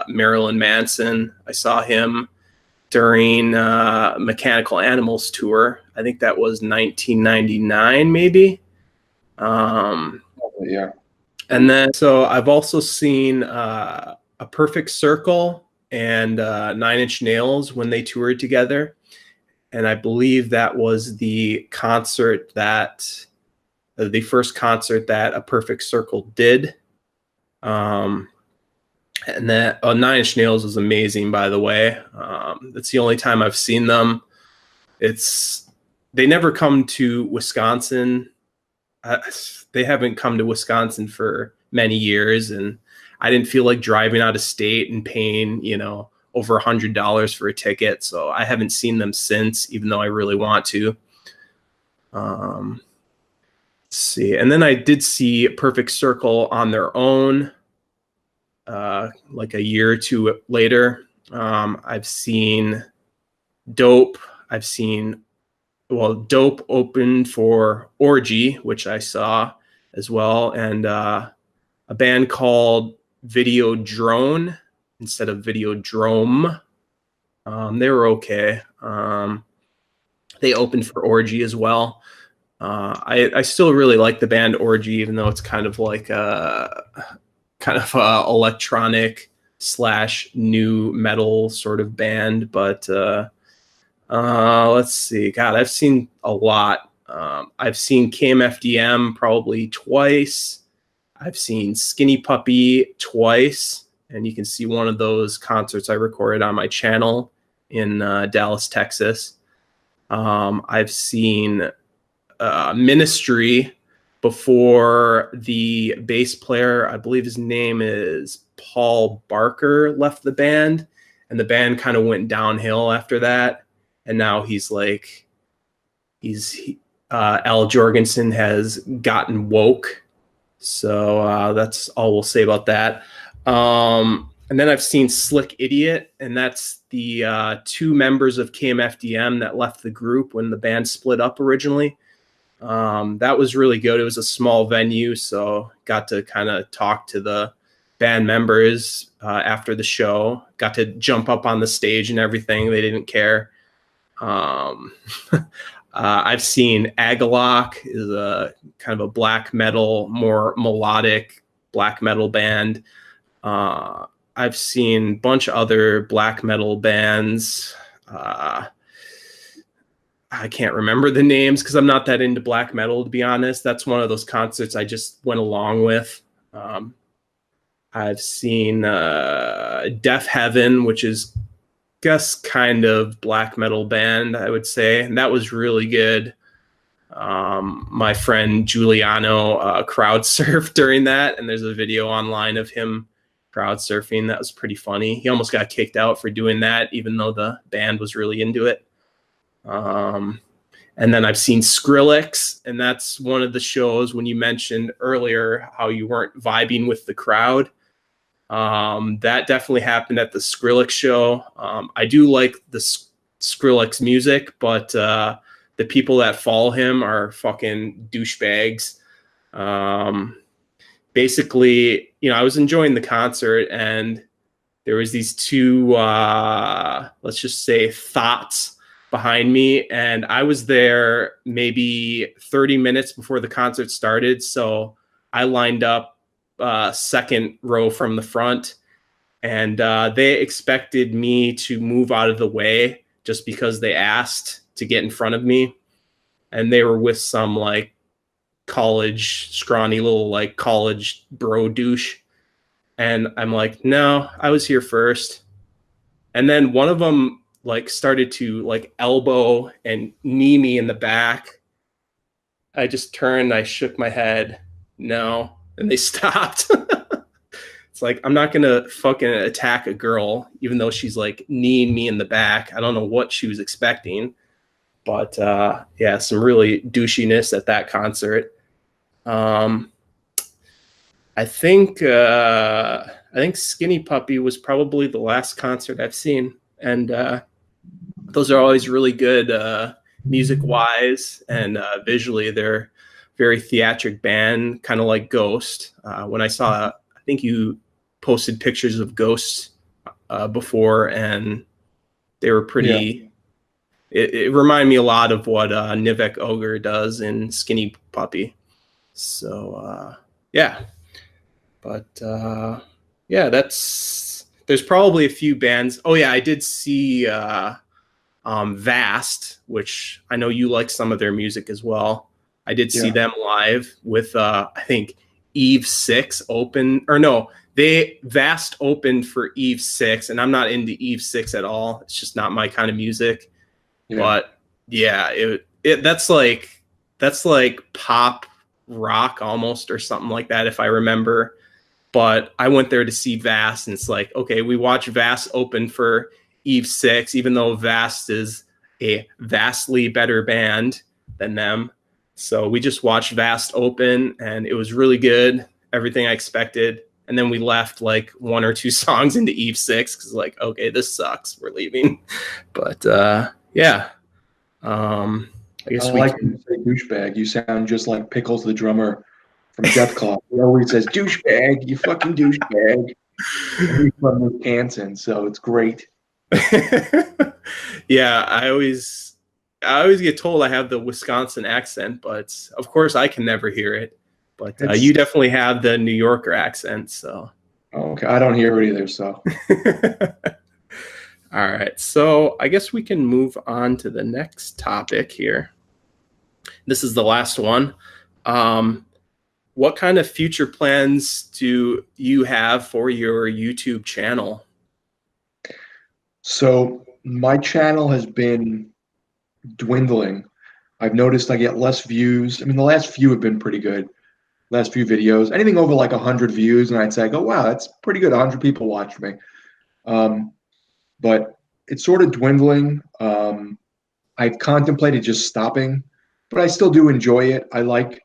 Marilyn Manson. I saw him during Mechanical Animals tour. I think that was 1999, maybe. Yeah. And then, so I've also seen A Perfect Circle and Nine Inch Nails when they toured together. And I believe that was the concert that, the first concert that A Perfect Circle did. And that Nine Inch Nails was amazing, by the way. That's the only time I've seen them. They never come to Wisconsin. They haven't come to Wisconsin for many years, and I didn't feel like driving out of state and paying, over $100 for a ticket. So I haven't seen them since, even though I really want to. Let's see. And then I did see Perfect Circle on their own, like a year or two later. I've seen Dope. Dope opened for Orgy, which I saw as well, and a band called Video Drone instead of Videodrome. They were okay. They opened for Orgy as well. I still really like the band Orgy, even though it's kind of like a electronic / new metal sort of band. But let's see. God, I've seen a lot. I've seen KMFDM probably twice. I've seen Skinny Puppy twice, and you can see one of those concerts I recorded on my channel in Dallas, Texas. I've seen Ministry before the bass player, I believe his name is Paul Barker, left the band, and the band kind of went downhill after that. And now Al Jorgensen has gotten woke. So that's all we'll say about that. And then I've seen Slick Idiot, and that's the two members of KMFDM that left the group when the band split up originally. That was really good. It was a small venue, so got to kind of talk to the band members after the show. Got to jump up on the stage and everything. They didn't care. I've seen Agalok, is a kind of a black metal, more melodic black metal band. I've seen a bunch of other black metal bands. I can't remember the names because I'm not that into black metal, to be honest. That's one of those concerts I just went along with. I've seen Deaf Heaven, which is, guess, kind of black metal band, I would say. And that was really good. My friend Giuliano crowd surfed during that, and there's a video online of him crowd surfing. That was pretty funny. He almost got kicked out for doing that, even though the band was really into it. And then I've seen Skrillex, and that's one of the shows when you mentioned earlier how you weren't vibing with the crowd. That definitely happened at the Skrillex show. I do like the Skrillex music, but the people that follow him are fucking douchebags. Basically, I was enjoying the concert, and there was these two, let's just say, thoughts behind me, and I was there maybe 30 minutes before the concert started, so I lined up second row from the front, and they expected me to move out of the way just because they asked to get in front of me, and they were with some like scrawny little like college bro douche, and I'm like, no, I was here first. And then one of them like started to like elbow and knee me in the back. I just turned, I shook my head, no, and they stopped. It's like, I'm not gonna fucking attack a girl even though she's like kneeing me in the back. I don't know what she was expecting, but yeah, some really douchiness at that concert. I think Skinny Puppy was probably the last concert I've seen, and those are always really good music wise, and visually they're very theatric band, kind of like Ghost. When I think you posted pictures of Ghost before, and they were pretty. Yeah. It reminded me a lot of what Nivek Ogre does in Skinny Puppy. So yeah, but yeah, there's probably a few bands. Oh yeah, I did see Vast, which I know you like some of their music as well. I did see them live with I think Eve 6 open, or no, they Vast opened for Eve 6, and I'm not into Eve 6 at all. It's just not my kind of music. Yeah. But yeah, that's like pop rock almost, or something like that, if I remember. But I went there to see Vast, and it's like, okay, we watched Vast open for Eve 6, even though Vast is a vastly better band than them. So we just watched Vast open, and it was really good, everything I expected. And then we left like 1 or 2 songs into Eve 6 because, like, okay, this sucks, we're leaving. But yeah, I guess I we like can. when you say douchebag. You sound just like Pickles, the drummer from Death Claw. He always says, douchebag, you fucking douchebag. And he's from Wisconsin, so it's great. Yeah, I always get told I have the Wisconsin accent, but of course I can never hear it. But you definitely have the New Yorker accent, so. Okay, I don't hear it either, so. All right, so I guess we can move on to the next topic here. This is the last one. What kind of future plans do you have for your YouTube channel? So my channel has been dwindling. I've noticed I get less views. I mean, the last few have been pretty good. Last few videos, anything over like 100 views, and I'd say, "Oh wow, that's pretty good. 100 people watched me." But it's sort of dwindling. I've contemplated just stopping, but I still do enjoy it. I like,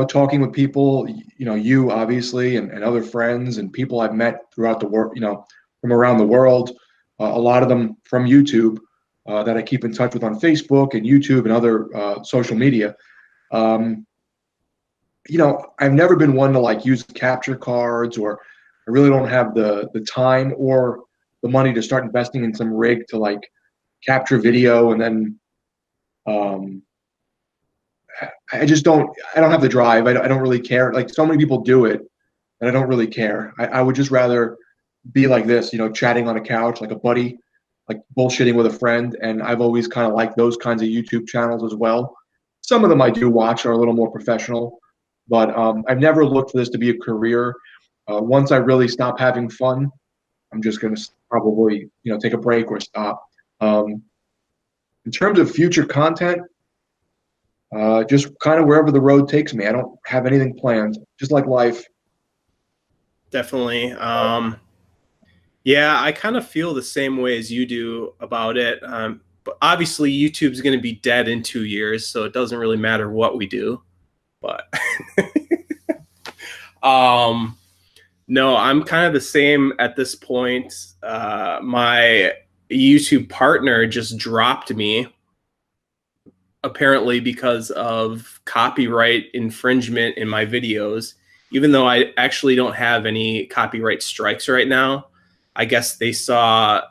talking with people. You obviously, and other friends and people I've met throughout the world. From around the world. A lot of them from YouTube that I keep in touch with on Facebook and YouTube and other social media. I've never been one to like use capture cards, or I really don't have the time or the money to start investing in some rig to like capture video. And then I just I don't have the drive. I don't really care. Like, so many people do it, and I don't really care. I would just rather be like this, chatting on a couch like a buddy, like bullshitting with a friend. And I've always kind of liked those kinds of YouTube channels as well. Some of them I do watch are a little more professional, but I've never looked for this to be a career. Once I really stop having fun, I'm just going to probably, take a break or stop. In terms of future content, just kind of wherever the road takes me. I don't have anything planned, just like life. Definitely. Yeah, I kind of feel the same way as you do about it. But obviously, YouTube's going to be dead in 2 years, so it doesn't really matter what we do. But no, I'm kind of the same at this point. My YouTube partner just dropped me, apparently because of copyright infringement in my videos, even though I actually don't have any copyright strikes right now. I guess they saw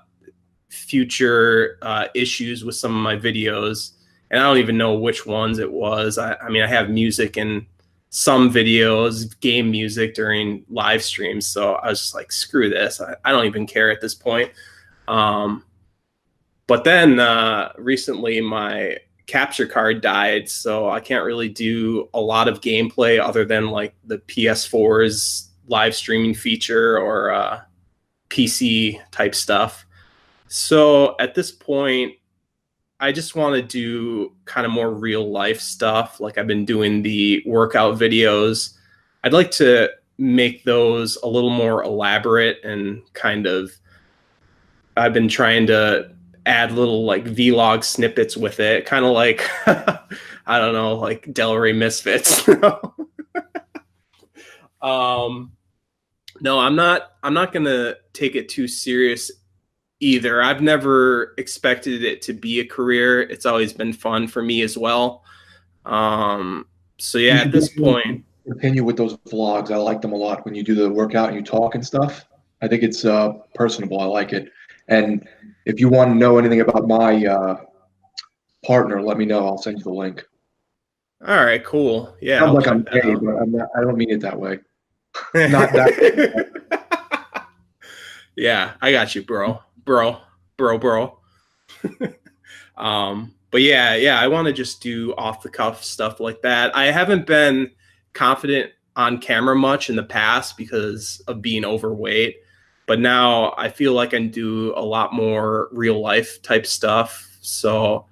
future issues with some of my videos, and I don't even know which ones it was. I mean, I have music in some videos, game music during live streams, so I was just like, screw this. I don't even care at this point. But then recently my capture card died, so I can't really do a lot of gameplay other than like the PS4's live streaming feature or PC type stuff. So at this point, I just want to do kind of more real life stuff. Like, I've been doing the workout videos. I'd like to make those a little more elaborate and kind of, I've been trying to add little like vlog snippets with it, kind of like I don't know, like Delray Misfits. No, I'm not gonna take it too serious either. I've never expected it to be a career. It's always been fun for me as well. So yeah, at this point, continue with those vlogs. I like them a lot when you do the workout and you talk and stuff. I think it's personable. I like it. And if you want to know anything about my partner, let me know. I'll send you the link. all right, cool. Yeah, Sounds I'll like check I'm that gay, out. but I'm not, I don't mean it that way. Not that. Yeah, I got you, bro. But yeah, I want to just do off the cuff stuff like that. I haven't been confident on camera much in the past because of being overweight. But now I feel like I can do a lot more real life type stuff. So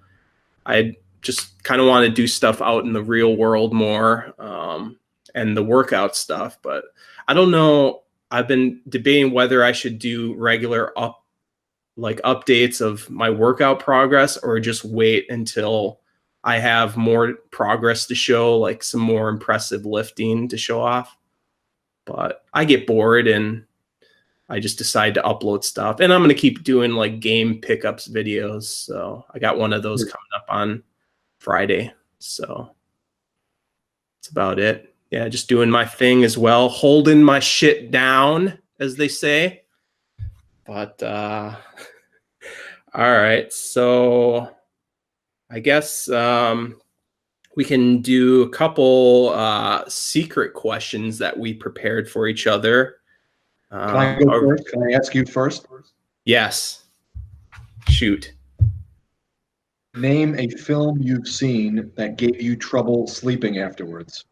I just kind of want to do stuff out in the real world more, and the workout stuff. But I don't know. I've been debating whether I should do regular updates of my workout progress or just wait until I have more progress to show, like some more impressive lifting to show off. But I get bored and I just decide to upload stuff. And I'm going to keep doing like game pickups videos. So I got one of those coming up on Friday. So that's about it. Yeah, just doing my thing as well, holding my shit down, as they say. But all right. So I guess we can do a couple secret questions that we prepared for each other. Can I go first? Can I ask you first? Yes. Shoot. Name a film you've seen that gave you trouble sleeping afterwards.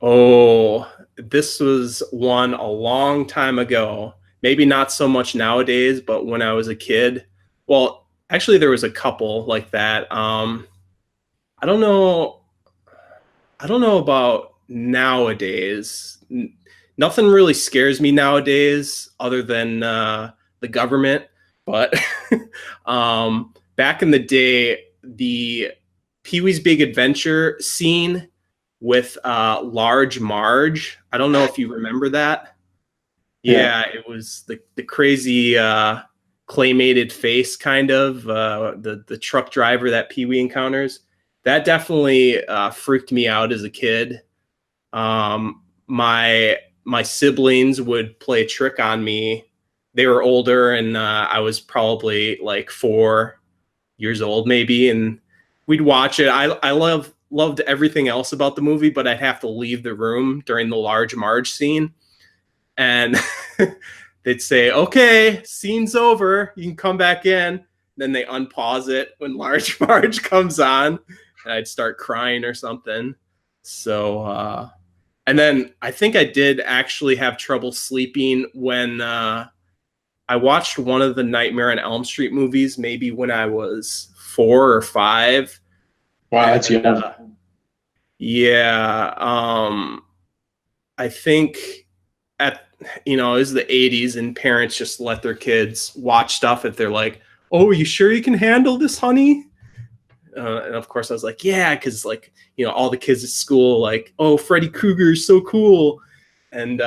Oh, this was one a long time ago. Maybe not so much nowadays, but when I was a kid. Well, actually, there was a couple like that. I don't know. I don't know about nowadays. Nothing really scares me nowadays other than the government. But back in the day, the Pee-wee's Big Adventure scene with Large Marge. I don't know if you remember that. Yeah, it was the crazy claymated face kind of the truck driver that Pee-wee encounters. That definitely freaked me out as a kid. My siblings would play a trick on me. They were older, and I was probably like 4 years old, maybe, and we'd watch it. I loved everything else about the movie, but I'd have to leave the room during the Large Marge scene, and they'd say, "Okay, scene's over. You can come back in." Then they unpause it when Large Marge comes on, and I'd start crying or something. So, and then I think I did actually have trouble sleeping when I watched one of the Nightmare on Elm Street movies, maybe when I was 4 or 5. Wow, that's young. Yeah, I think it was the 80s, and parents just let their kids watch stuff if they're like, "Oh, are you sure you can handle this, honey?" And of course I was like, "Yeah," because all the kids at school like, "Oh, Freddy Krueger is so cool," and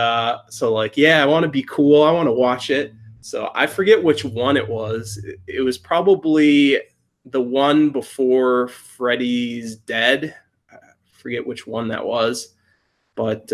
so like, yeah, I want to be cool. I want to watch it. So I forget which one it was. It was probably the one before Freddy's Dead. I forget which one that was, but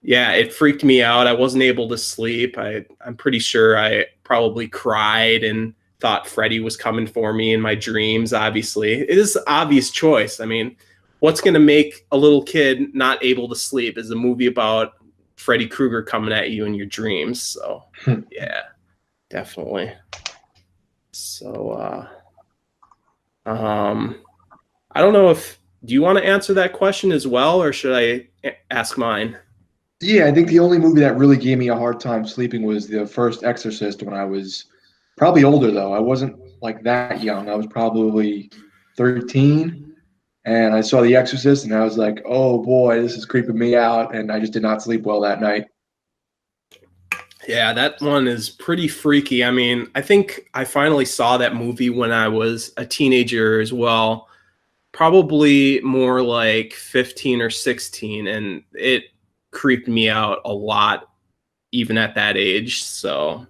yeah, it freaked me out. I wasn't able to sleep. I'm pretty sure I probably cried and thought Freddy was coming for me in my dreams. Obviously, it is an obvious choice. I mean, what's going to make a little kid not able to sleep is a movie about Freddy Krueger coming at you in your dreams. So yeah, definitely. So I don't know do you want to answer that question as well, or should I ask mine? Yeah, I think the only movie that really gave me a hard time sleeping was the first Exorcist when I was probably older, though. I wasn't like that young. I was probably 13, and I saw The Exorcist, and I was like, oh boy, this is creeping me out, and I just did not sleep well that night. Yeah, that one is pretty freaky. I mean, I think I finally saw that movie when I was a teenager as well, probably more like 15 or 16, and it creeped me out a lot even at that age. So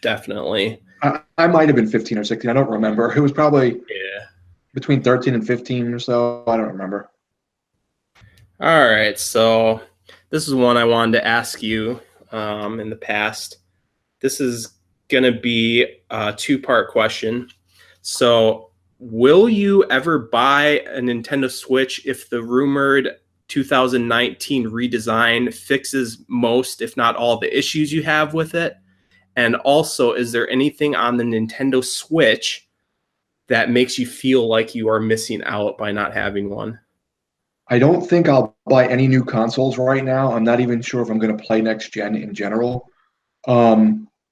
definitely. I might have been 15 or 16. I don't remember. It was probably Yeah. between 13 and 15 or so. I don't remember. All right. So this is one I wanted to ask you in the past. This is going to be a 2-part question. So will you ever buy a Nintendo Switch if the rumored 2019 redesign fixes most, if not all, the issues you have with it? And also, is there anything on the Nintendo Switch that makes you feel like you are missing out by not having one? I don't think I'll buy any new consoles right now. I'm not even sure if I'm going to play next gen in general.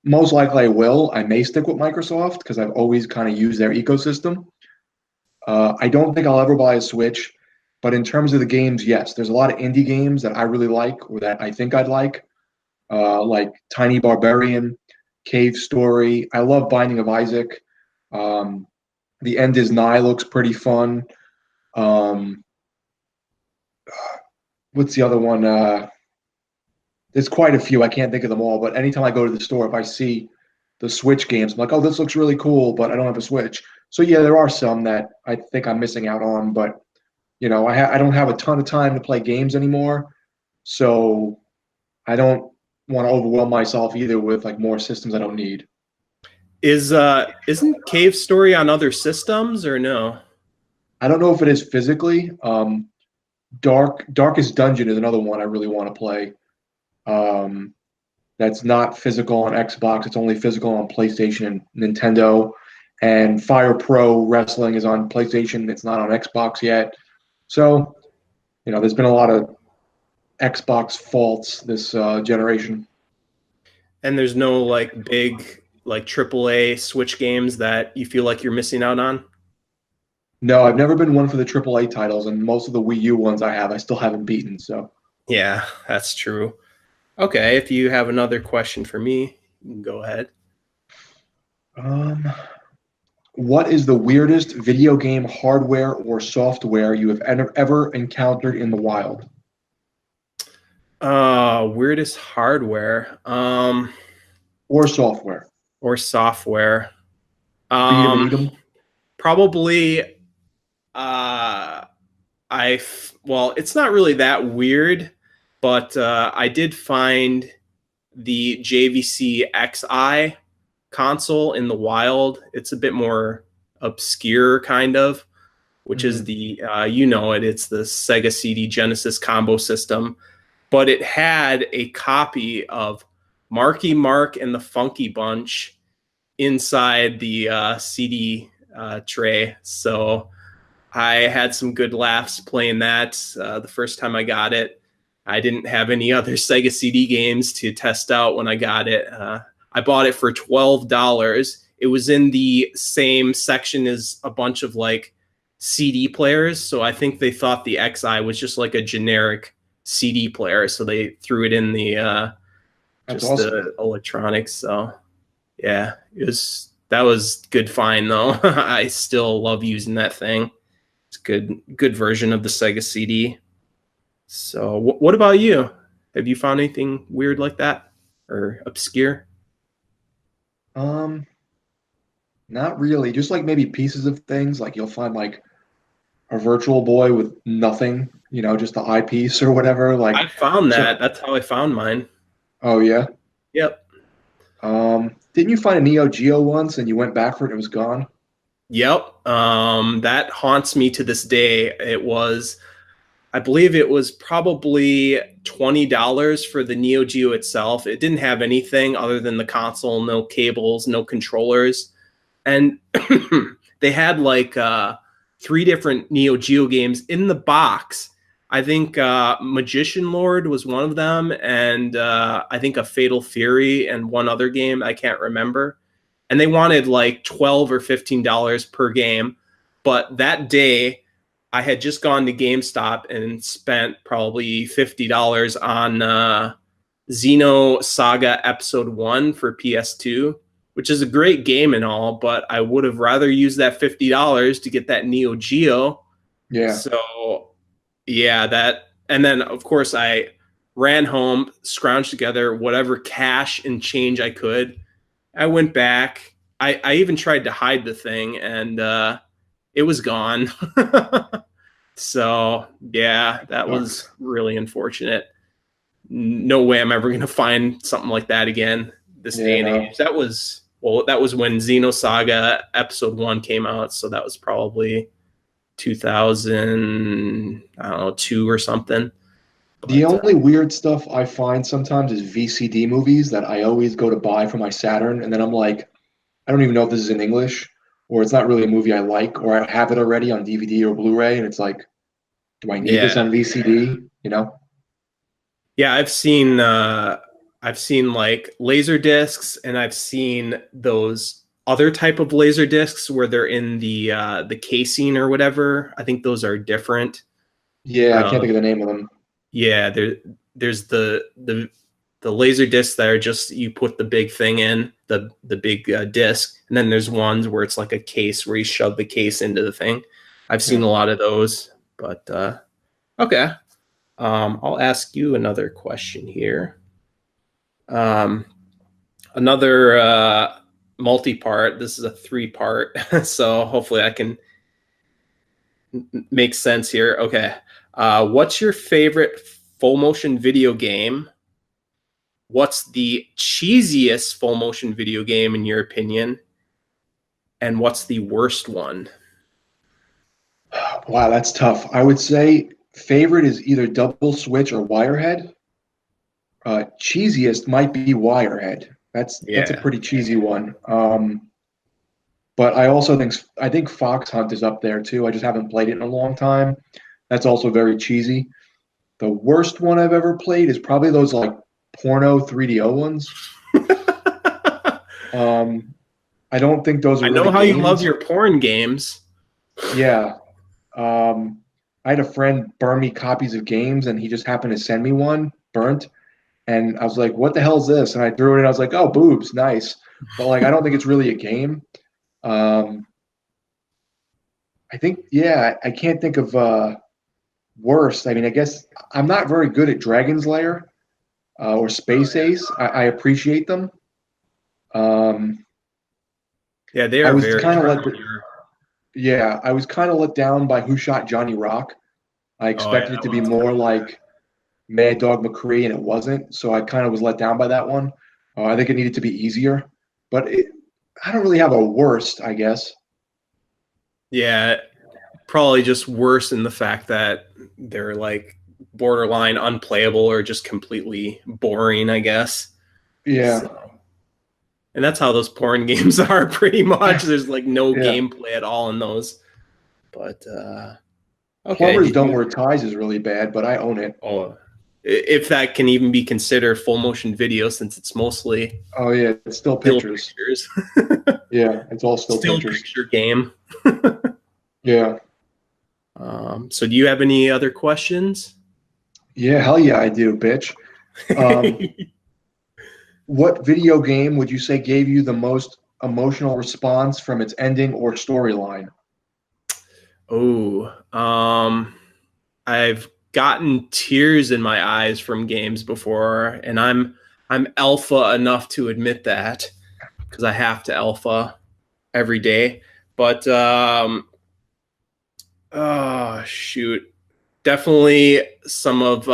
Most likely I will. I may stick with Microsoft because I've always kind of used their ecosystem. I don't think I'll ever buy a Switch, but in terms of the games, yes, there's a lot of indie games that I really like or that I think I'd like Tiny Barbarian, Cave Story. I love Binding of Isaac. Um, the End is Nigh looks pretty fun. Um, what's the other one? There's quite a few. I can't think of them all, but anytime I go to the store, if I see the Switch games, I'm like, oh, this looks really cool, but I don't have a Switch. So yeah, there are some that I think I'm missing out on, but I don't have a ton of time to play games anymore, so I don't want to overwhelm myself either with like more systems I don't need. Isn't Cave Story on other systems or no? I don't know if it is physically. Darkest Dungeon is another one I really want to play. Um, that's not physical on Xbox. It's only physical on PlayStation and Nintendo. And Fire Pro Wrestling is on PlayStation. It's not on Xbox yet. So, there's been a lot of Xbox faults this generation. And there's no like big like AAA Switch games that you feel like you're missing out on? No, I've never been one for the AAA titles, and most of the Wii U ones I still haven't beaten. So, Yeah, that's true. Okay, if you have another question for me, you can go ahead. um, what is the weirdest video game hardware or software you have ever encountered in the wild? Weirdest hardware, Or software? or software. Beat 'em and Um, eat 'em? Probably, well, it's not really that weird, but I did find the JVC XI console in the wild. It's a bit more obscure, kind of, which is Mhm. it's the Sega CD Genesis combo system, but it had a copy of Marky Mark and the Funky Bunch inside the CD tray. So I had some good laughs playing that the first time I got it. I didn't have any other Sega CD games to test out when I got it. I bought it for $12. It was in the same section as a bunch of like CD players. So I think they thought the XI was just like a generic CD player. So they threw it in the That's just awesome. the electronics. So yeah, that was good find though. I still love using that thing. It's good version of the Sega CD. So what about you? Have you found anything weird like that or obscure? Um, Not really. Just like maybe pieces of things. Like you'll find like a Virtual Boy with nothing, just the eyepiece or whatever. Like, I found that. so, That's how I found mine. oh yeah. Yep. Didn't you find a Neo Geo once and you went back for it and it was gone? Yep. That haunts me to this day. I believe it was probably $20 for the Neo Geo itself. It didn't have anything other than the console, no cables, no controllers. And they had like three different Neo Geo games in the box. I think Magician Lord was one of them, and I think a Fatal Fury and one other game I can't remember. And they wanted like $12 or $15 per game. But that day, I had just gone to GameStop and spent probably $50 on Xeno Saga Episode 1 for PS2, which is a great game and all, but I would have rather used that $50 to get that Neo Geo. Yeah. So, yeah, and then of course I ran home, scrounged together whatever cash and change I could. I went back. I even tried to hide the thing, and it was gone. So, yeah, that was Sucks. really unfortunate. No way I'm ever going to find something like that again this Yeah, day and no. age. That was when Xenosaga Episode 1 came out, so that was probably 2000, I don't know, 2 or something. The But only weird stuff I find sometimes is VCD movies that I always go to buy for my Saturn, and then I'm like, I don't even know if this is in English, or it's not really a movie I like, or I have it already on DVD or Blu-ray, and it's like, Do I need Yeah. this on VCD? You know? Yeah, I've seen like laser discs, and I've seen those other type of laser discs where they're in the casing or whatever. I think those are different. Yeah, I can't think Um, of the name of them. yeah, there's the laser discs that are just you put the big thing in the big disc, and then there's ones where it's like a case where you shove the case into the thing. I've seen Yeah. a lot of those, but okay. I'll ask you another question here. Um, another multi-part. This is a three-part, so hopefully I can make sense here. Okay. What's your favorite full motion video game? What's the cheesiest full motion video game in your opinion? And what's the worst one? Wow, that's tough. I would say favorite is either Double Switch or Wirehead. Cheesiest might be Wirehead. That's a Yeah. pretty cheesy one. But I think Fox Hunt is up there too. I just haven't played it in a long time. That's also very cheesy. The worst one I've ever played is probably those like porno 3DO ones. Um, I don't think those are I really know how you love games. your porn games. Yeah. Um, I had a friend burn me copies of games, and he just happened to send me one burnt. And I was like, what the hell is this? And I threw it in. I was like, oh, boobs, nice. But like, I don't think it's really a game. Um, I think, yeah, I can't think of worst. I mean, I guess I'm not very good at Dragon's Lair or Space Ace. I appreciate them. Um, Yeah, they I are was very kind of let, familiar. yeah, I was kind of let down by Who Shot Johnny Rock. I Oh yeah, expected it that to be one's more pretty good. like Mad Dog McCree, and it wasn't. So I kind of was let down by that one. I think it needed to be easier, but I don't really have a worst, I guess. Yeah, probably just worse in the fact that they're like borderline unplayable or just completely boring, I guess. Yeah, So, and that's how those porn games are pretty much. There's like no yeah. gameplay at all in those. But okay, Plumbers did Don't you? Wear Ties is really bad, but I own it. Oh, if that can even be considered full motion video, since it's mostly Oh yeah, it's still still pictures. pictures, Yeah, it's all still still pictures. picture game. Yeah, So, do you have any other questions? yeah, hell yeah, I do, bitch. Um, what video game would you say gave you the most emotional response from its ending or storyline? Oh, I've gotten tears in my eyes from games before, and I'm alpha enough to admit that because I have to alpha every day. But oh shoot, definitely some of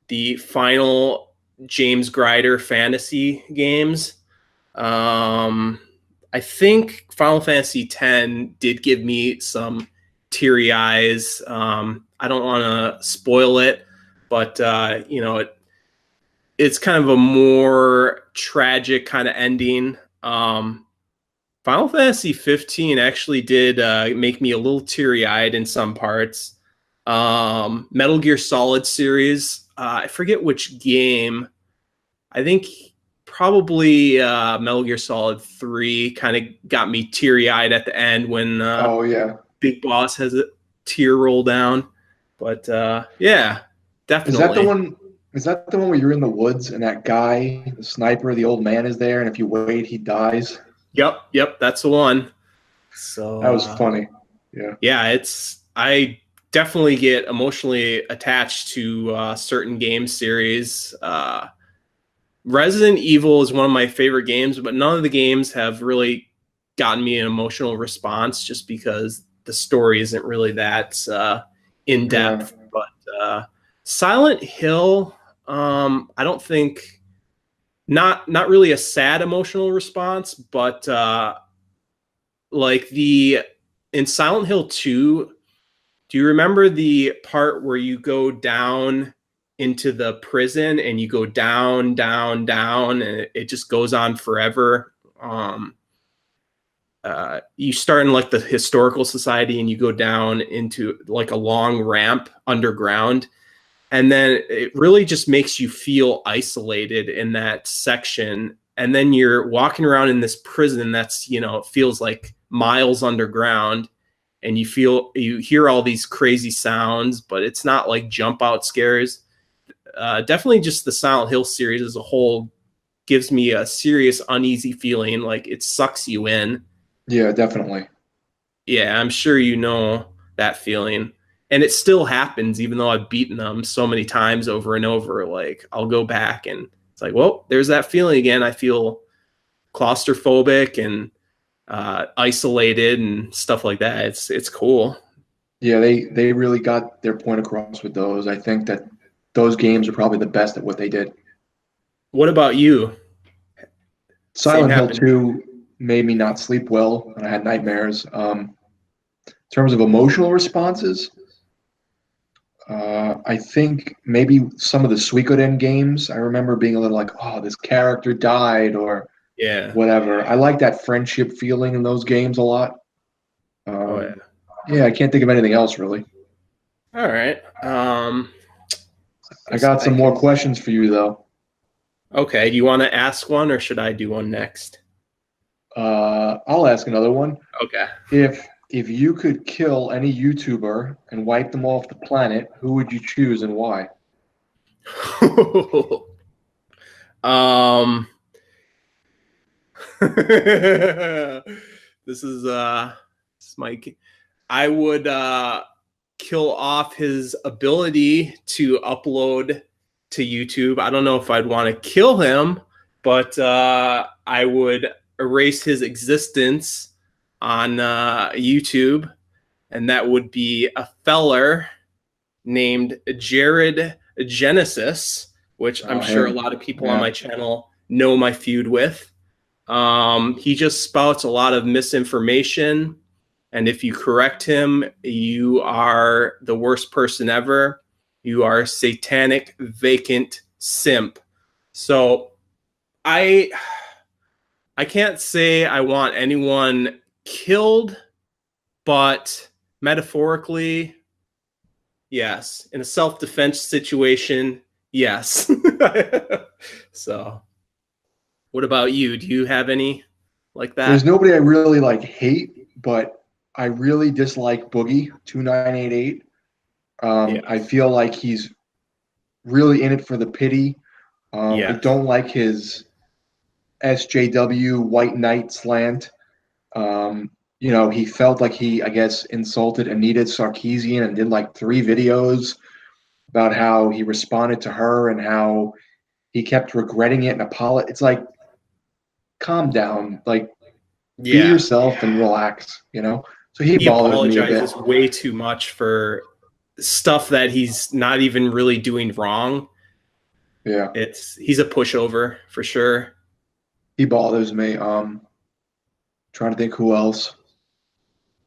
the final James Grider fantasy games. Um, I think Final Fantasy X did give me some teary eyes. I don't want to spoil it, but it's kind of a more tragic kind of ending. Final Fantasy 15 actually did make me a little teary eyed in some parts. Metal Gear Solid series, I forget which game. I think probably Metal Gear Solid 3 kind of got me teary eyed at the end when Oh yeah, Big Boss has a tear roll down. But yeah, is that the definitely. one? Is that the one where you're in the woods and that guy, the sniper, the old man is there, and if you wait, he dies? Yep, that's the one. So That was funny. Yeah, yeah, I definitely get emotionally attached to certain game series. Resident Evil is one of my favorite games, but none of the games have really gotten me an emotional response just because the story isn't really that in yeah, depth. But Silent Hill, I don't think not really a sad emotional response, but like the in Silent Hill 2, do you remember the part where you go down into the prison and you go down, down, down, and it just goes on forever? you start in like the historical society and you go down into like a long ramp underground. And then it really just makes you feel isolated in that section. And then you're walking around in this prison that's, you know, it feels like miles underground, and you hear all these crazy sounds, but it's not like jump out scares. Definitely just the Silent Hill series as a whole gives me a serious uneasy feeling, like it sucks you in. Yeah, definitely. Yeah, I'm sure you know that feeling. And it still happens, even though I've beaten them so many times over and over. Like, I'll go back and it's like, well, there's that feeling again. I feel claustrophobic and isolated and stuff like that. It's cool. Yeah, they really got their point across with those. I think that those games are probably the best at what they did. What about you? Same Silent Hill happened. 2 made me not sleep well, and I had nightmares. In terms of emotional responses, I think maybe some of the Suikoden games, I remember being a little like, oh, this character died or Yeah. whatever. I like that friendship feeling in those games a lot. Oh yeah. Yeah, I can't think of anything else really. All right. I I guess got I some more can. questions for you though. Okay. Do you want to ask one or should I do one next? I'll ask another one. Okay. If you could kill any YouTuber and wipe them off the planet, who would you choose and why? um this is Mike. I would kill off his ability to upload to YouTube. I don't know if I'd want to kill him, but I would erase his existence on YouTube, and that would be a feller named Jared Genesis, which I'm Oh, sure a him. lot of people on Yeah. my channel know my feud with. He just spouts a lot of misinformation, and if you correct him, you are the worst person ever. You are a satanic, vacant simp. So I I can't say I want anyone killed, but metaphorically, yes. In a self-defense situation, yes. So, what about you? Do you have any like There's that? nobody I really like hate, but I really dislike Boogie 2988. Yeah. I feel like he's really in it for the pity. I Yes. don't like his SJW White Knight slant. He felt like he, I guess, insulted Anita Sarkeesian and did like 3 videos about how he responded to her and how he kept regretting it and apologize. It's like, calm down, like be Yeah. yourself and relax. So he He bothers me a bit. apologizes way too much for stuff that he's not even really doing wrong. Yeah, He's a pushover for sure. he bothers me. Trying to think who else.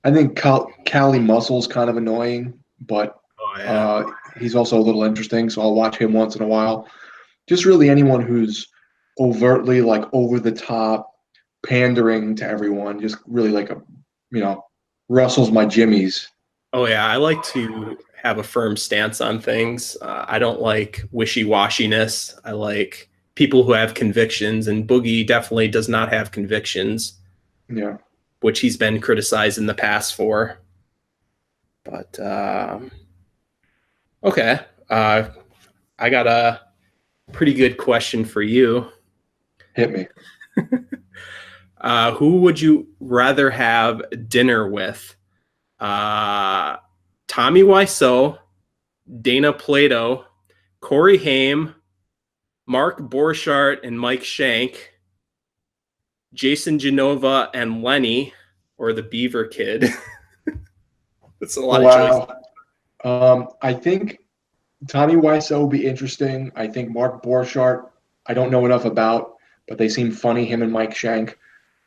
I think Cali Muscle's kind of annoying, but Oh yeah. uh, he's also a little interesting, so I'll watch him once in a while. Just really anyone who's overtly like over the top, pandering to everyone, just really like you know, rustles my jimmies. Oh yeah. I like to have a firm stance on things. I don't like wishy-washiness. I like people who have convictions, and Boogie definitely does not have convictions, Yeah. which he's been criticized in the past for. But okay, I got a pretty good question for you. Hit me. Who would you rather have dinner with? Uh, Tommy Wiseau, Dana Plato, Corey Haim, Mark Borchardt and Mike Shank, Jason Genova and Lenny, or the Beaver Kid. That's a lot of choices. Wow. I think Tommy Wiseau will be interesting. I think Mark Borchardt, I don't know enough about, but they seem funny, him and Mike Shank.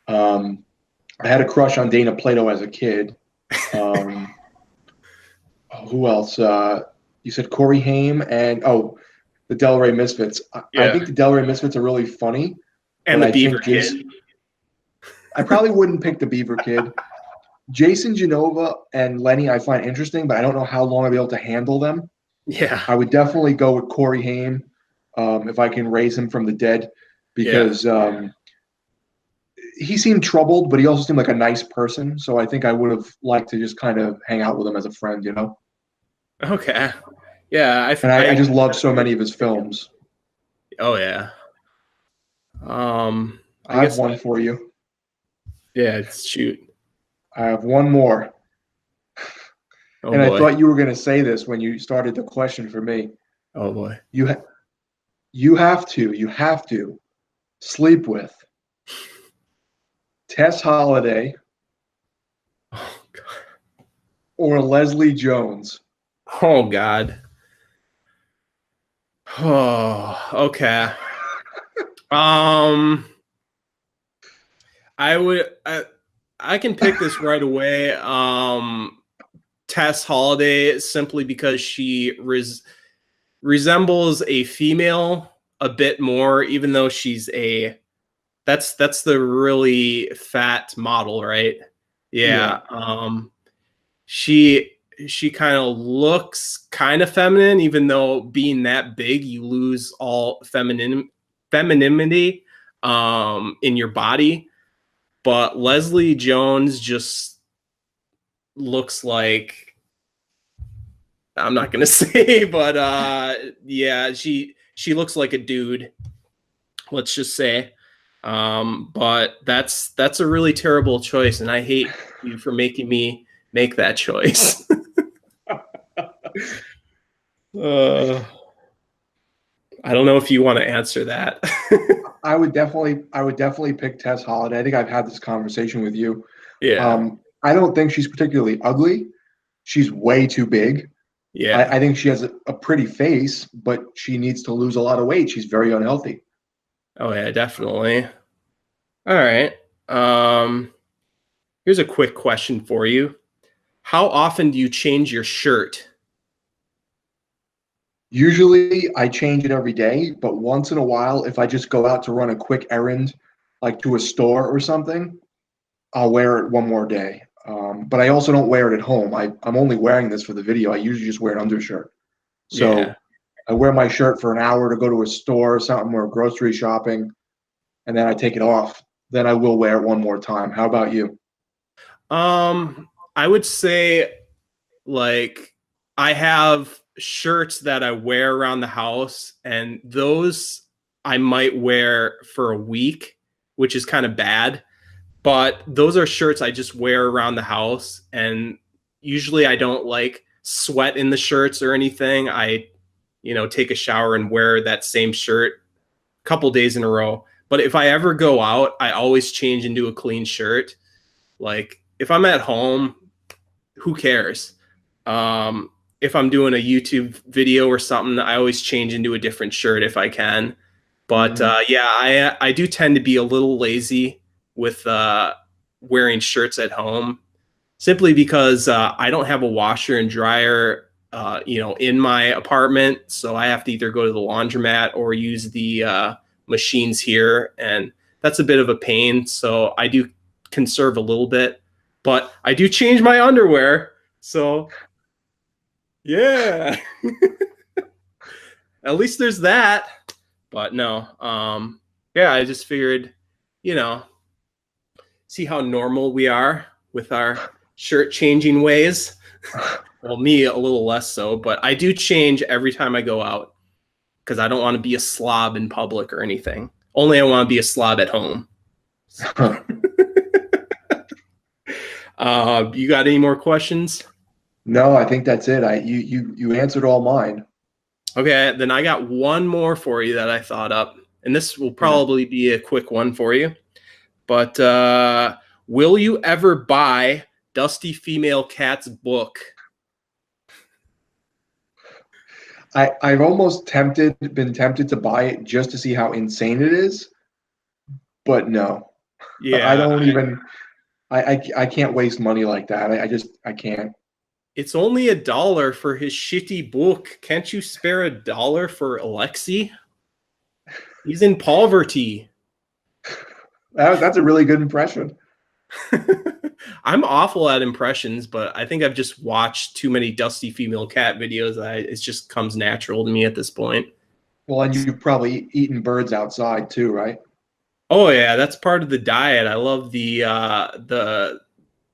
I had a crush on Dana Plato as a kid. Um, who else? You said Corey Haim and the Delray Misfits. I Yeah, think the Delray Misfits are really funny, and but the I Beaver think Kid. I probably wouldn't pick the Beaver Kid. Jason Genova and Lenny I find interesting, but I don't know how long I'll be able to handle them. Yeah. I would definitely go with Corey Haim if I can raise him from the dead, Yeah. because he seemed troubled, but he also seemed like a nice person. So I think I would have liked to just kind of hang out with him as a friend, you know? Okay. Yeah. And I just love so many of his films. Oh yeah. I I have guess. one for you. Yeah. Shoot. I have one more. Oh And I boy. thought you were going to say this when you started the question for me. Oh boy. You have to sleep with Tess Holliday Oh god. or Leslie Jones. Oh god. Oh. Okay. Um. I would. I can pick this right away. Tess Holiday, simply because she resembles a female a bit more, even though she's a that's the really fat model, right? Yeah. Yeah. She she kind of looks kind of feminine, even though being that big, you lose all femininity in your body. But Leslie Jones just looks like, I'm not gonna say, but yeah, she looks like a dude. Let's just say. But that's a really terrible choice, and I hate you for making me make that choice. uh, I don't know if you want to answer that. I would definitely pick Tess Holliday. I think I've had this conversation with you. Yeah, I don't think she's particularly ugly. She's way too big. yeah. I think she has a pretty face, but she needs to lose a lot of weight. She's very unhealthy. Oh yeah, definitely. All right. Um, Here's a quick question for you. How often do you change your shirt? Usually I change it every day, but once in a while, if I just go out to run a quick errand, like to a store or something, I'll wear it one more day. But I also don't wear it at home. I'm only wearing this for the video. I usually just wear an undershirt. Yeah. So I wear my shirt for an hour to go to a store or something or grocery shopping, and then I take it off. Then I will wear it one more time. How about you? I would say, like, I have shirts that I wear around the house, and those I might wear for a week, which is kind of bad. But those are shirts I just wear around the house, and usually I don't like sweat in the shirts or anything. Take a shower and wear that same shirt a couple days in a row. But if I ever go out, I always change into a clean shirt. Like, if I'm at home, who cares? If I'm doing a YouTube video or something, I always change into a different shirt if I can. But Mm. yeah, I do tend to be a little lazy with wearing shirts at home, simply because I don't have a washer and dryer, in my apartment. So I have to either go to the laundromat or use the machines here, and that's a bit of a pain. So I do conserve a little bit, but I do change my underwear. So yeah, at least there's that. But no, yeah, I just figured, you know, see how normal we are with our shirt changing ways. Well, me a little less so, but I do change every time I go out because I don't want to be a slob in public or anything. Only I want to be a slob at home. You got any more questions? No, I think that's it. You answered all mine. Okay, then I got one more for you that I thought up, and this will Yeah. probably be a quick one for you. But will you ever buy Dusty Female Cat's book? I've almost been tempted to buy it just to see how insane it is, but no, I Yeah, don't even. I can't waste money like that. I can't. it's only $1 for his shitty book. Can't you spare $1 for Alexi? He's in poverty. That's a really good impression. I'm awful at impressions, but I think I've just watched too many dusty female cat videos. It just comes natural to me at this point. Well, and you've probably eaten birds outside too, right? Oh yeah, that's part of the diet. I love the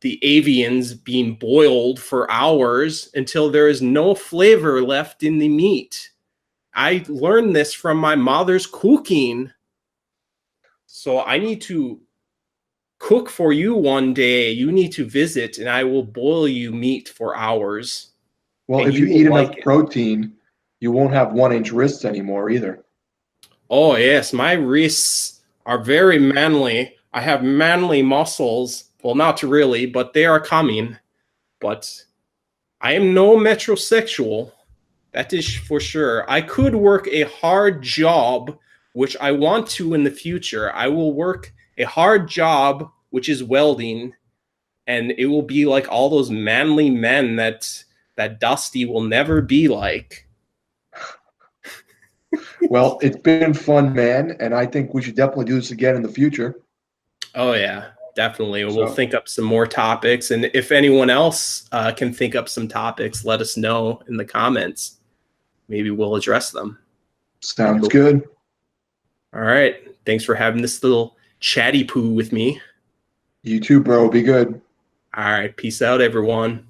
avians being boiled for hours until there is no flavor left in the meat. I learned this from my mother's cooking. So I need to cook for you one day. You need to visit, and I will boil you meat for hours, Well, and if you you will eat like enough it. protein, you won't have 1 inch wrists anymore either. Oh, yes, my wrists are very manly. I have manly muscles. Well, not really, but they are coming. But I am no metrosexual. That is for sure. I could work a hard job, which I want to in the future. I will work a hard job, which is welding, and it will be like all those manly men that Dusty will never be like. Well, it's been fun, man, and I think we should definitely do this again in the future. Oh yeah, definitely. We'll So think up some more topics, and if anyone else can think up some topics, let us know in the comments. Maybe we'll address them. Be sounds cool. good. All right. Thanks for having this little chatty poo with me. You too, bro. Be good. All right. Peace out, everyone.